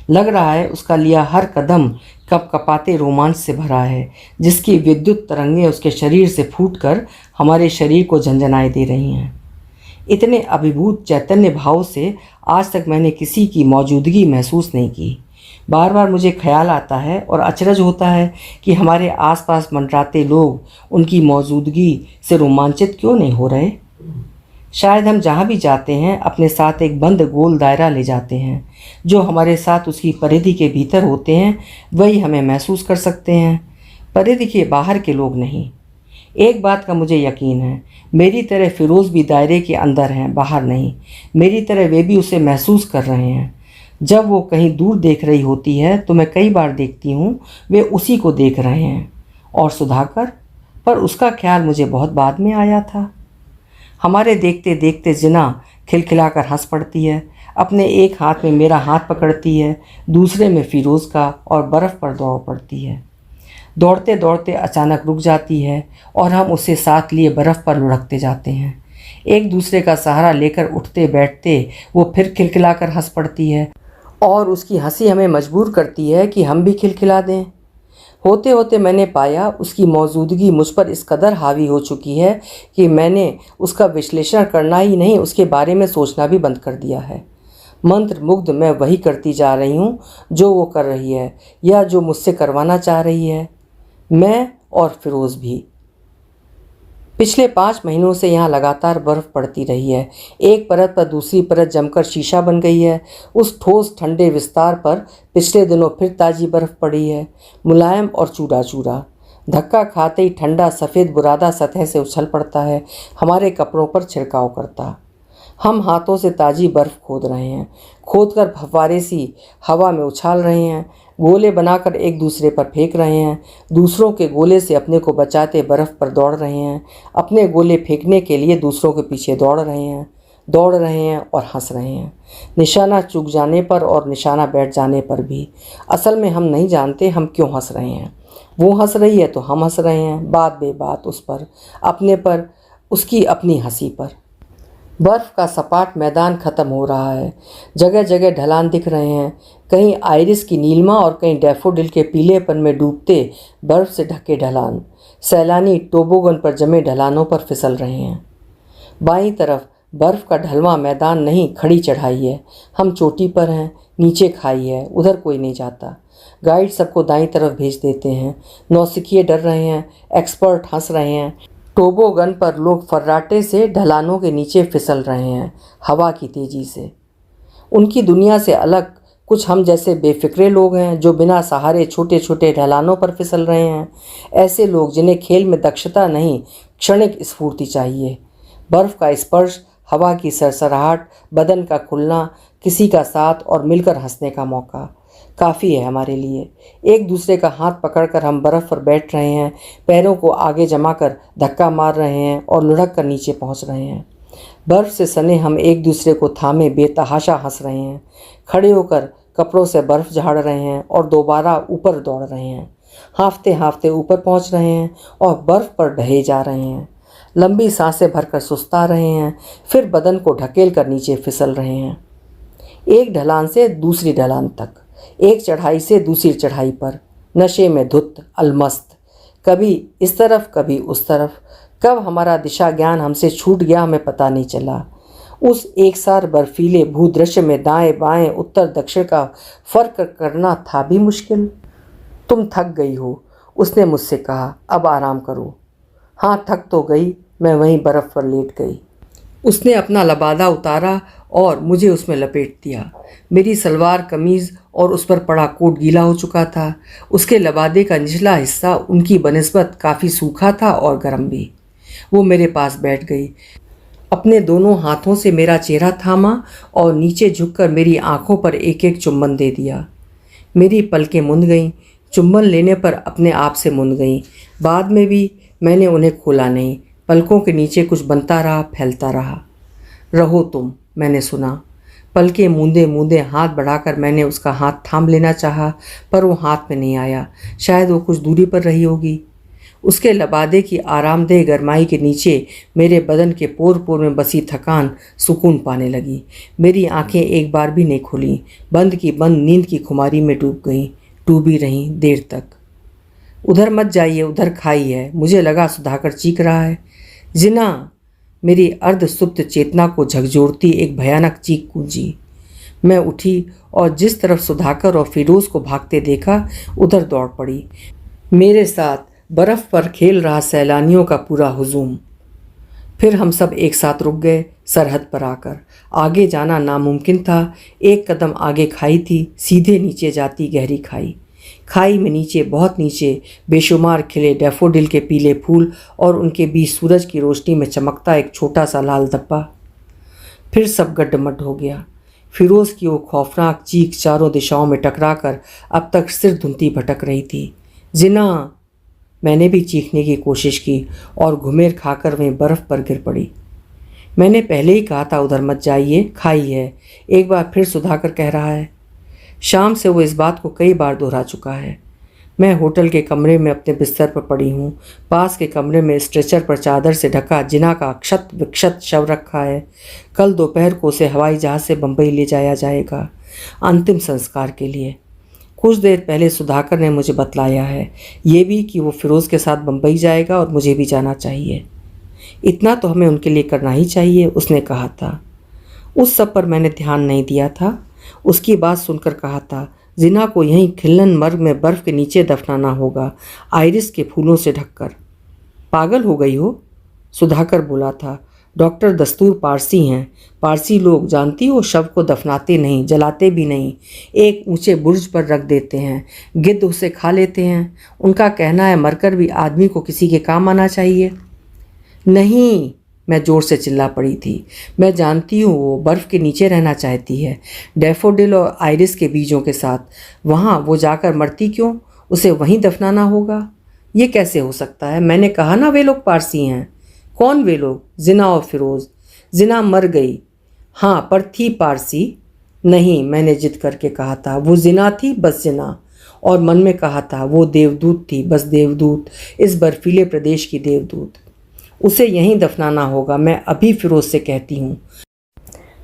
लग रहा है उसका लिया हर कदम कपकपाते रोमांच से भरा है, जिसकी विद्युत तरंगें उसके शरीर से फूटकर हमारे शरीर को झंझनाए दे रही हैं। इतने अभिभूत चैतन्य भाव से आज तक मैंने किसी की मौजूदगी महसूस नहीं की। बार बार मुझे ख्याल आता है और अचरज होता है कि हमारे आसपास मंडराते लोग उनकी मौजूदगी से रोमांचित क्यों नहीं हो रहे। शायद हम जहाँ भी जाते हैं अपने साथ एक बंद गोल दायरा ले जाते हैं। जो हमारे साथ उसकी परिधि के भीतर होते हैं वही हमें महसूस कर सकते हैं, परिधि के बाहर के लोग नहीं। एक बात का मुझे यकीन है, मेरी तरह फिरोज़ भी दायरे के अंदर हैं, बाहर नहीं। मेरी तरह वे भी उसे महसूस कर रहे हैं। जब वो कहीं दूर देख रही होती है तो मैं कई बार देखती हूँ वे उसी को देख रहे हैं। और सुधाकर, पर उसका ख्याल मुझे बहुत बाद में आया था। हमारे देखते देखते जिना खिलखिलाकर हंस पड़ती है, अपने एक हाथ में मेरा हाथ पकड़ती है, दूसरे में फिरोज़ का, और बर्फ़ पर दौड़ पड़ती है। दौड़ते दौड़ते अचानक रुक जाती है और हम उसे साथ लिए बर्फ़ पर लुढ़कते जाते हैं। एक दूसरे का सहारा लेकर उठते बैठते वो फिर खिलखिलाकर हंस पड़ती है और उसकी हंसी हमें मजबूर करती है कि हम भी खिलखिला दें। होते होते मैंने पाया उसकी मौजूदगी मुझ पर इस कदर हावी हो चुकी है कि मैंने उसका विश्लेषण करना ही नहीं, उसके बारे में सोचना भी बंद कर दिया है। मंत्र मुग्ध मैं वही करती जा रही हूँ जो वो कर रही है या जो मुझसे करवाना चाह रही है। मैं और फिरोज़ भी। पिछले 5 महीनों से यहाँ लगातार बर्फ़ पड़ती रही है। एक परत पर दूसरी परत जमकर शीशा बन गई है। उस ठोस ठंडे विस्तार पर पिछले दिनों फिर ताज़ी बर्फ़ पड़ी है, मुलायम और चूड़ा चूड़ा। धक्का खाते ही ठंडा सफ़ेद बुरादा सतह से उछल पड़ता है, हमारे कपड़ों पर छिड़काव करता। हम हाथों से ताज़ी बर्फ़ खोद रहे हैं, खोदकर फव्वारे सी हवा में उछाल रहे हैं, गोले बनाकर एक दूसरे पर फेंक रहे हैं, दूसरों के गोले से अपने को बचाते बर्फ़ पर दौड़ रहे हैं, अपने गोले फेंकने के लिए दूसरों के पीछे दौड़ रहे हैं और हंस रहे हैं, निशाना चूक जाने पर और निशाना बैठ जाने पर भी। असल में हम नहीं जानते हम क्यों हंस रहे हैं। वो हंस रही है तो हम हंस रहे हैं, बात बेबात उस पर, अपने पर, उसकी अपनी हंसी पर। बर्फ़ का सपाट मैदान ख़त्म हो रहा है, जगह जगह ढलान दिख रहे हैं, कहीं आइरिस की नीलिमा और कहीं डैफोडिल के पीलेपन में डूबते बर्फ़ से ढके ढलान। सैलानी टोबोगन पर जमे ढलानों पर फिसल रहे हैं। बाईं तरफ बर्फ़ का ढलवां मैदान नहीं, खड़ी चढ़ाई है। हम चोटी पर हैं, नीचे खाई है, उधर कोई नहीं जाता। गाइड सबको दाईं तरफ भेज देते हैं। नौसिखिए डर रहे हैं, एक्सपर्ट हंस रहे हैं। टोबोगन पर लोग फर्राटे से ढलानों के नीचे फिसल रहे हैं, हवा की तेज़ी से। उनकी दुनिया से अलग कुछ हम जैसे बेफिक्रे लोग हैं जो बिना सहारे छोटे छोटे ढलानों पर फिसल रहे हैं। ऐसे लोग जिन्हें खेल में दक्षता नहीं, क्षणिक स्फूर्ति चाहिए। बर्फ़ का स्पर्श, हवा की सरसराहट, बदन का खुलना, किसी का साथ और मिलकर हंसने का मौका काफ़ी है हमारे लिए। एक दूसरे का हाथ पकड़कर हम बर्फ़ पर बैठ रहे हैं, पैरों को आगे जमाकर धक्का मार रहे हैं और लुढ़क कर नीचे पहुंच रहे हैं। बर्फ़ से सने हम एक दूसरे को थामे बेतहाशा हंस रहे हैं, खड़े होकर कपड़ों से बर्फ़ झाड़ रहे हैं और दोबारा ऊपर दौड़ रहे हैं। हाँफते हाँफते ऊपर पहुंच रहे हैं और बर्फ़ पर ढहे जा रहे हैं। लंबी सांसें भरकर सुस्ता रहे हैं, फिर बदन को ढकेल कर नीचे फिसल रहे हैं। एक ढलान से दूसरी ढलान तक, एक चढ़ाई से दूसरी चढ़ाई पर, नशे में धुत, अलमस्त, कभी इस तरफ कभी उस तरफ। कब हमारा दिशा ज्ञान हमसे छूट गया हमें पता नहीं चला। उस एकसार बर्फीले भूदृश्य में दाएं बाएं उत्तर दक्षिण का फर्क करना था भी मुश्किल। तुम थक गई हो, उसने मुझसे कहा, अब आराम करो। हाँ, थक तो गई। मैं वहीं बर्फ़ पर लेट गई। उसने अपना लबादा उतारा और मुझे उसमें लपेट दिया। मेरी सलवार कमीज़ और उस पर पड़ा कोट गीला हो चुका था। उसके लबादे का निचला हिस्सा उनकी बनिस्बत काफ़ी सूखा था और गर्म भी। वो मेरे पास बैठ गई, अपने दोनों हाथों से मेरा चेहरा थामा और नीचे झुककर मेरी आंखों पर एक एक चुम्बन दे दिया। मेरी पलकें मुंद गईं, चुम्बन लेने पर अपने आप से मुंद गईं। बाद में भी मैंने उन्हें खोला नहीं। पलकों के नीचे कुछ बनता रहा, फैलता रहा। रहो तुम, मैंने सुना। पलकें मूंदे मूंदे हाथ बढ़ाकर मैंने उसका हाथ थाम लेना चाहा, पर वो हाथ में नहीं आया। शायद वो कुछ दूरी पर रही होगी। उसके लबादे की आरामदेह गरमाई के नीचे मेरे बदन के पोर पोर में बसी थकान सुकून पाने लगी। मेरी आंखें एक बार भी नहीं खुलीं, बंद की बंद नींद की खुमारी में डूब गईं, डूबी रहीं देर तक। उधर मत जाइए, उधर खाई है। मुझे लगा सुधाकर चीख रहा है। जिना, मेरी अर्धसुप्त चेतना को झकझोरती एक भयानक चीख गूंजी। मैं उठी और जिस तरफ सुधाकर और फिरोज को भागते देखा उधर दौड़ पड़ी। मेरे साथ बर्फ़ पर खेल रहा सैलानियों का पूरा हुजूम। फिर हम सब एक साथ रुक गए, सरहद पर आकर। आगे जाना नामुमकिन था। एक कदम आगे खाई थी, सीधे नीचे जाती गहरी खाई। खाई में नीचे, बहुत नीचे, बेशुमार खिले डैफोडिल के पीले फूल और उनके बीच सूरज की रोशनी में चमकता एक छोटा सा लाल धब्बा। फिर सब गड्ढमड्ढ हो गया। फिरोज़ की वो खौफनाक चीख चारों दिशाओं में टकराकर अब तक सिर धुनती भटक रही थी। जिना, मैंने भी चीखने की कोशिश की और घुमेर खाकर वहीं बर्फ़ पर गिर पड़ी। मैंने पहले ही कहा था उधर मत जाइए, खाई है। एक बार फिर सुधाकर कह रहा है। शाम से वो इस बात को कई बार दोहरा चुका है। मैं होटल के कमरे में अपने बिस्तर पर पड़ी हूँ। पास के कमरे में स्ट्रेचर पर चादर से ढका जिना का क्षत विक्षत शव रखा है। कल दोपहर को उसे हवाई जहाज़ से बम्बई ले जाया जाएगा, अंतिम संस्कार के लिए। कुछ देर पहले सुधाकर ने मुझे बतलाया है ये भी कि वो फिरोज़ के साथ बम्बई जाएगा और मुझे भी जाना चाहिए। इतना तो हमें उनके लिए करना ही चाहिए, उसने कहा था। उस सब पर मैंने ध्यान नहीं दिया था। उसकी बात सुनकर कहा था, जिना को यहीं खिल्लन मर्ग में बर्फ के नीचे दफनाना होगा, आइरिस के फूलों से ढककर। पागल हो गई हो? सुधाकर बोला था। डॉक्टर दस्तूर पारसी हैं। पारसी लोग जानती हो शव को दफनाते नहीं, जलाते भी नहीं, एक ऊंचे बुर्ज पर रख देते हैं। गिद्ध उसे खा लेते हैं। उनका कहना है मरकर भी आदमी को किसी के काम आना चाहिए। नहीं, मैं ज़ोर से चिल्ला पड़ी थी। मैं जानती हूँ वो बर्फ़ के नीचे रहना चाहती है, डैफोडिल और आइरिस के बीजों के साथ। वहाँ वो जाकर मरती क्यों? उसे वहीं दफनाना होगा। ये कैसे हो सकता है? मैंने कहा ना वे लोग पारसी हैं। कौन वे लोग? जिना और फिरोज़। जिना मर गई। हाँ, पर थी पारसी। नहीं, मैंने जिद करके कहा था, वो जिना थी, बस जिना। और मन में कहा था वो देवदूत थी, बस देवदूत, इस बर्फीले प्रदेश की देवदूत। उसे यहीं दफनाना होगा, मैं अभी फिरोज से कहती हूँ।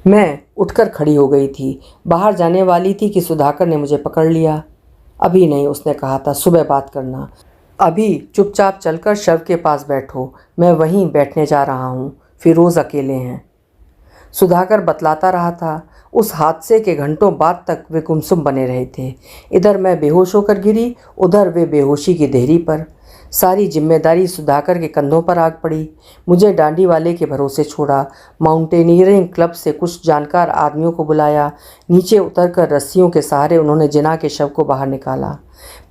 मैं उठकर खड़ी हो गई थी, बाहर जाने वाली थी कि सुधाकर ने मुझे पकड़ लिया। अभी नहीं, उसने कहा था, सुबह बात करना। अभी चुपचाप चलकर शव के पास बैठो, मैं वहीं बैठने जा रहा हूँ। फिरोज़ अकेले हैं। सुधाकर बतलाता रहा था। उस हादसे के घंटों बाद तक वे गुमसुम बने रहे थे। इधर मैं बेहोश होकर गिरी, उधर वे बेहोशी की देहरी पर। सारी जिम्मेदारी सुधाकर के कंधों पर आग पड़ी। मुझे डांडी वाले के भरोसे छोड़ा। माउंटेनियरिंग क्लब से कुछ जानकार आदमियों को बुलाया। नीचे उतरकर रस्सियों के सहारे उन्होंने जिना के शव को बाहर निकाला।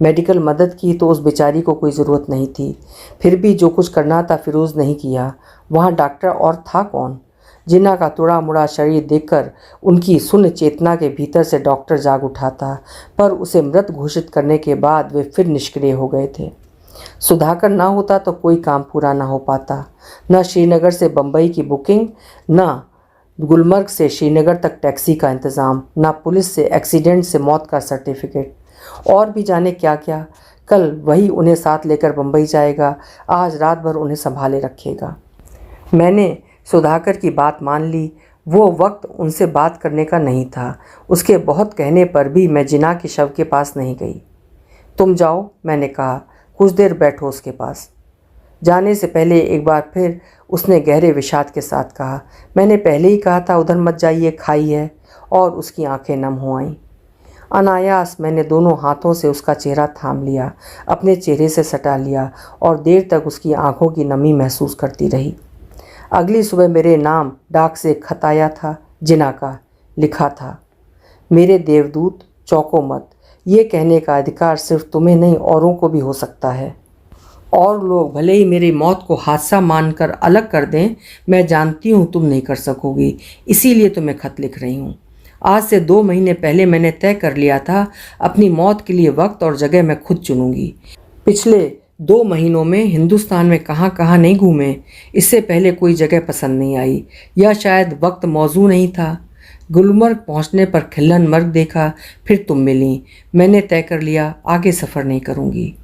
मेडिकल मदद की तो उस बेचारी को कोई ज़रूरत नहीं थी। फिर भी जो कुछ करना था फिरोज़ नहीं किया। वहाँ डॉक्टर और था कौन? जिना का तुड़ा मुड़ा शरीर देखकर उनकी शून्य चेतना के भीतर से डॉक्टर जाग उठा था, पर उसे मृत घोषित करने के बाद वे फिर निष्क्रिय हो गए थे। सुधाकर ना होता तो कोई काम पूरा ना हो पाता। न श्रीनगर से बम्बई की बुकिंग, न गुलमर्ग से श्रीनगर तक टैक्सी का इंतज़ाम, न पुलिस से एक्सीडेंट से मौत का सर्टिफिकेट, और भी जाने क्या क्या। कल वही उन्हें साथ लेकर बम्बई जाएगा, आज रात भर उन्हें संभाले रखेगा। मैंने सुधाकर की बात मान ली। वो वक्त उनसे बात करने का नहीं था। उसके बहुत कहने पर भी मैं जिना के शव के पास नहीं गई। तुम जाओ, मैंने कहा, कुछ देर बैठो उसके पास। जाने से पहले एक बार फिर उसने गहरे विषाद के साथ कहा, मैंने पहले ही कहा था उधर मत जाइए, खाई है। और उसकी आंखें नम हो आईं। अनायास मैंने दोनों हाथों से उसका चेहरा थाम लिया, अपने चेहरे से सटा लिया और देर तक उसकी आंखों की नमी महसूस करती रही। अगली सुबह मेरे नाम डाक से खत आया था। जिना का लिखा था, मेरे देवदूत, चौंको मत। ये कहने का अधिकार सिर्फ तुम्हें नहीं औरों को भी हो सकता है। और लोग भले ही मेरी मौत को हादसा मानकर अलग कर दें, मैं जानती हूँ तुम नहीं कर सकोगी, इसीलिए तुम्हें खत लिख रही हूँ। आज से 2 महीने पहले मैंने तय कर लिया था अपनी मौत के लिए वक्त और जगह मैं खुद चुनूंगी। पिछले 2 महीनों में हिंदुस्तान में कहाँ कहाँ नहीं घूमे। इससे पहले कोई जगह पसंद नहीं आई, या शायद वक्त मौजू नहीं था। गुलमर्ग पहुँचने पर खिल्लन मर्ग देखा, फिर तुम मिली। मैंने तय कर लिया आगे सफ़र नहीं करूँगी।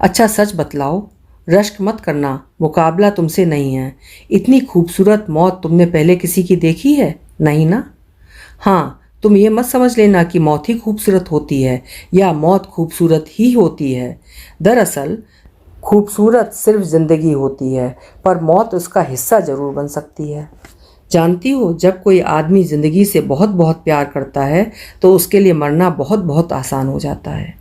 अच्छा सच बतलाओ, रश्क मत करना, मुकाबला तुमसे नहीं है। इतनी खूबसूरत मौत तुमने पहले किसी की देखी है? नहीं ना? हाँ, तुम ये मत समझ लेना कि मौत ही खूबसूरत होती है या मौत खूबसूरत ही होती है। दरअसल खूबसूरत सिर्फ ज़िंदगी होती है, पर मौत उसका हिस्सा ज़रूर बन सकती है। जानती हो, जब कोई आदमी ज़िंदगी से बहुत बहुत प्यार करता है तो उसके लिए मरना बहुत बहुत आसान हो जाता है।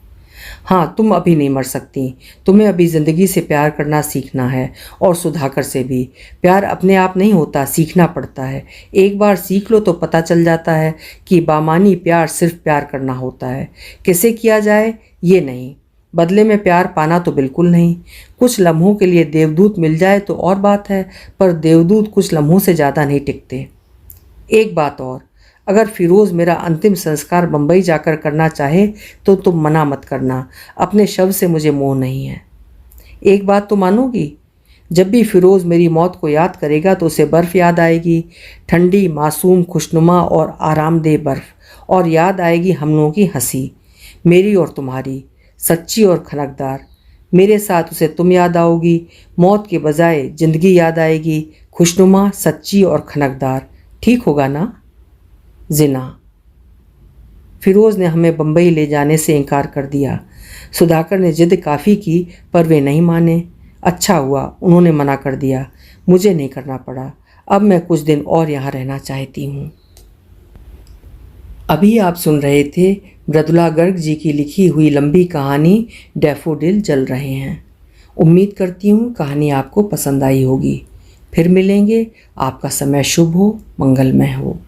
हाँ, तुम अभी नहीं मर सकती। तुम्हें अभी ज़िंदगी से प्यार करना सीखना है, और सुधाकर से भी। प्यार अपने आप नहीं होता, सीखना पड़ता है। एक बार सीख लो तो पता चल जाता है कि बामानी प्यार सिर्फ प्यार करना होता है। कैसे किया जाए ये नहीं, बदले में प्यार पाना तो बिल्कुल नहीं। कुछ लम्हों के लिए देवदूत मिल जाए तो और बात है, पर देवदूत कुछ लम्हों से ज़्यादा नहीं टिकते। एक बात और, अगर फिरोज़ मेरा अंतिम संस्कार बम्बई जाकर करना चाहे तो तुम मना मत करना। अपने शव से मुझे मोह नहीं है। एक बात तो मानोगी, जब भी फिरोज़ मेरी मौत को याद करेगा तो उसे बर्फ़ याद आएगी, ठंडी, मासूम, खुशनुमा और आरामदेह बर्फ़। और याद आएगी हम लोगों की हंसी, मेरी और तुम्हारी, सच्ची और खनकदार। मेरे साथ उसे तुम याद आओगी, मौत के बजाय ज़िंदगी याद आएगी, खुशनुमा, सच्ची और खनकदार। ठीक होगा ना? जिना। फिरोज़ ने हमें बम्बई ले जाने से इनकार कर दिया। सुधाकर ने जिद काफ़ी की, पर वे नहीं माने। अच्छा हुआ उन्होंने मना कर दिया, मुझे नहीं करना पड़ा। अब मैं कुछ दिन और यहाँ रहना चाहती हूँ। अभी आप सुन रहे थे मृदुला गर्ग जी की लिखी हुई लंबी कहानी डैफोडिल जल रहे हैं। उम्मीद करती हूँ कहानी आपको पसंद आई होगी। फिर मिलेंगे। आपका समय शुभ हो, मंगलमय हो।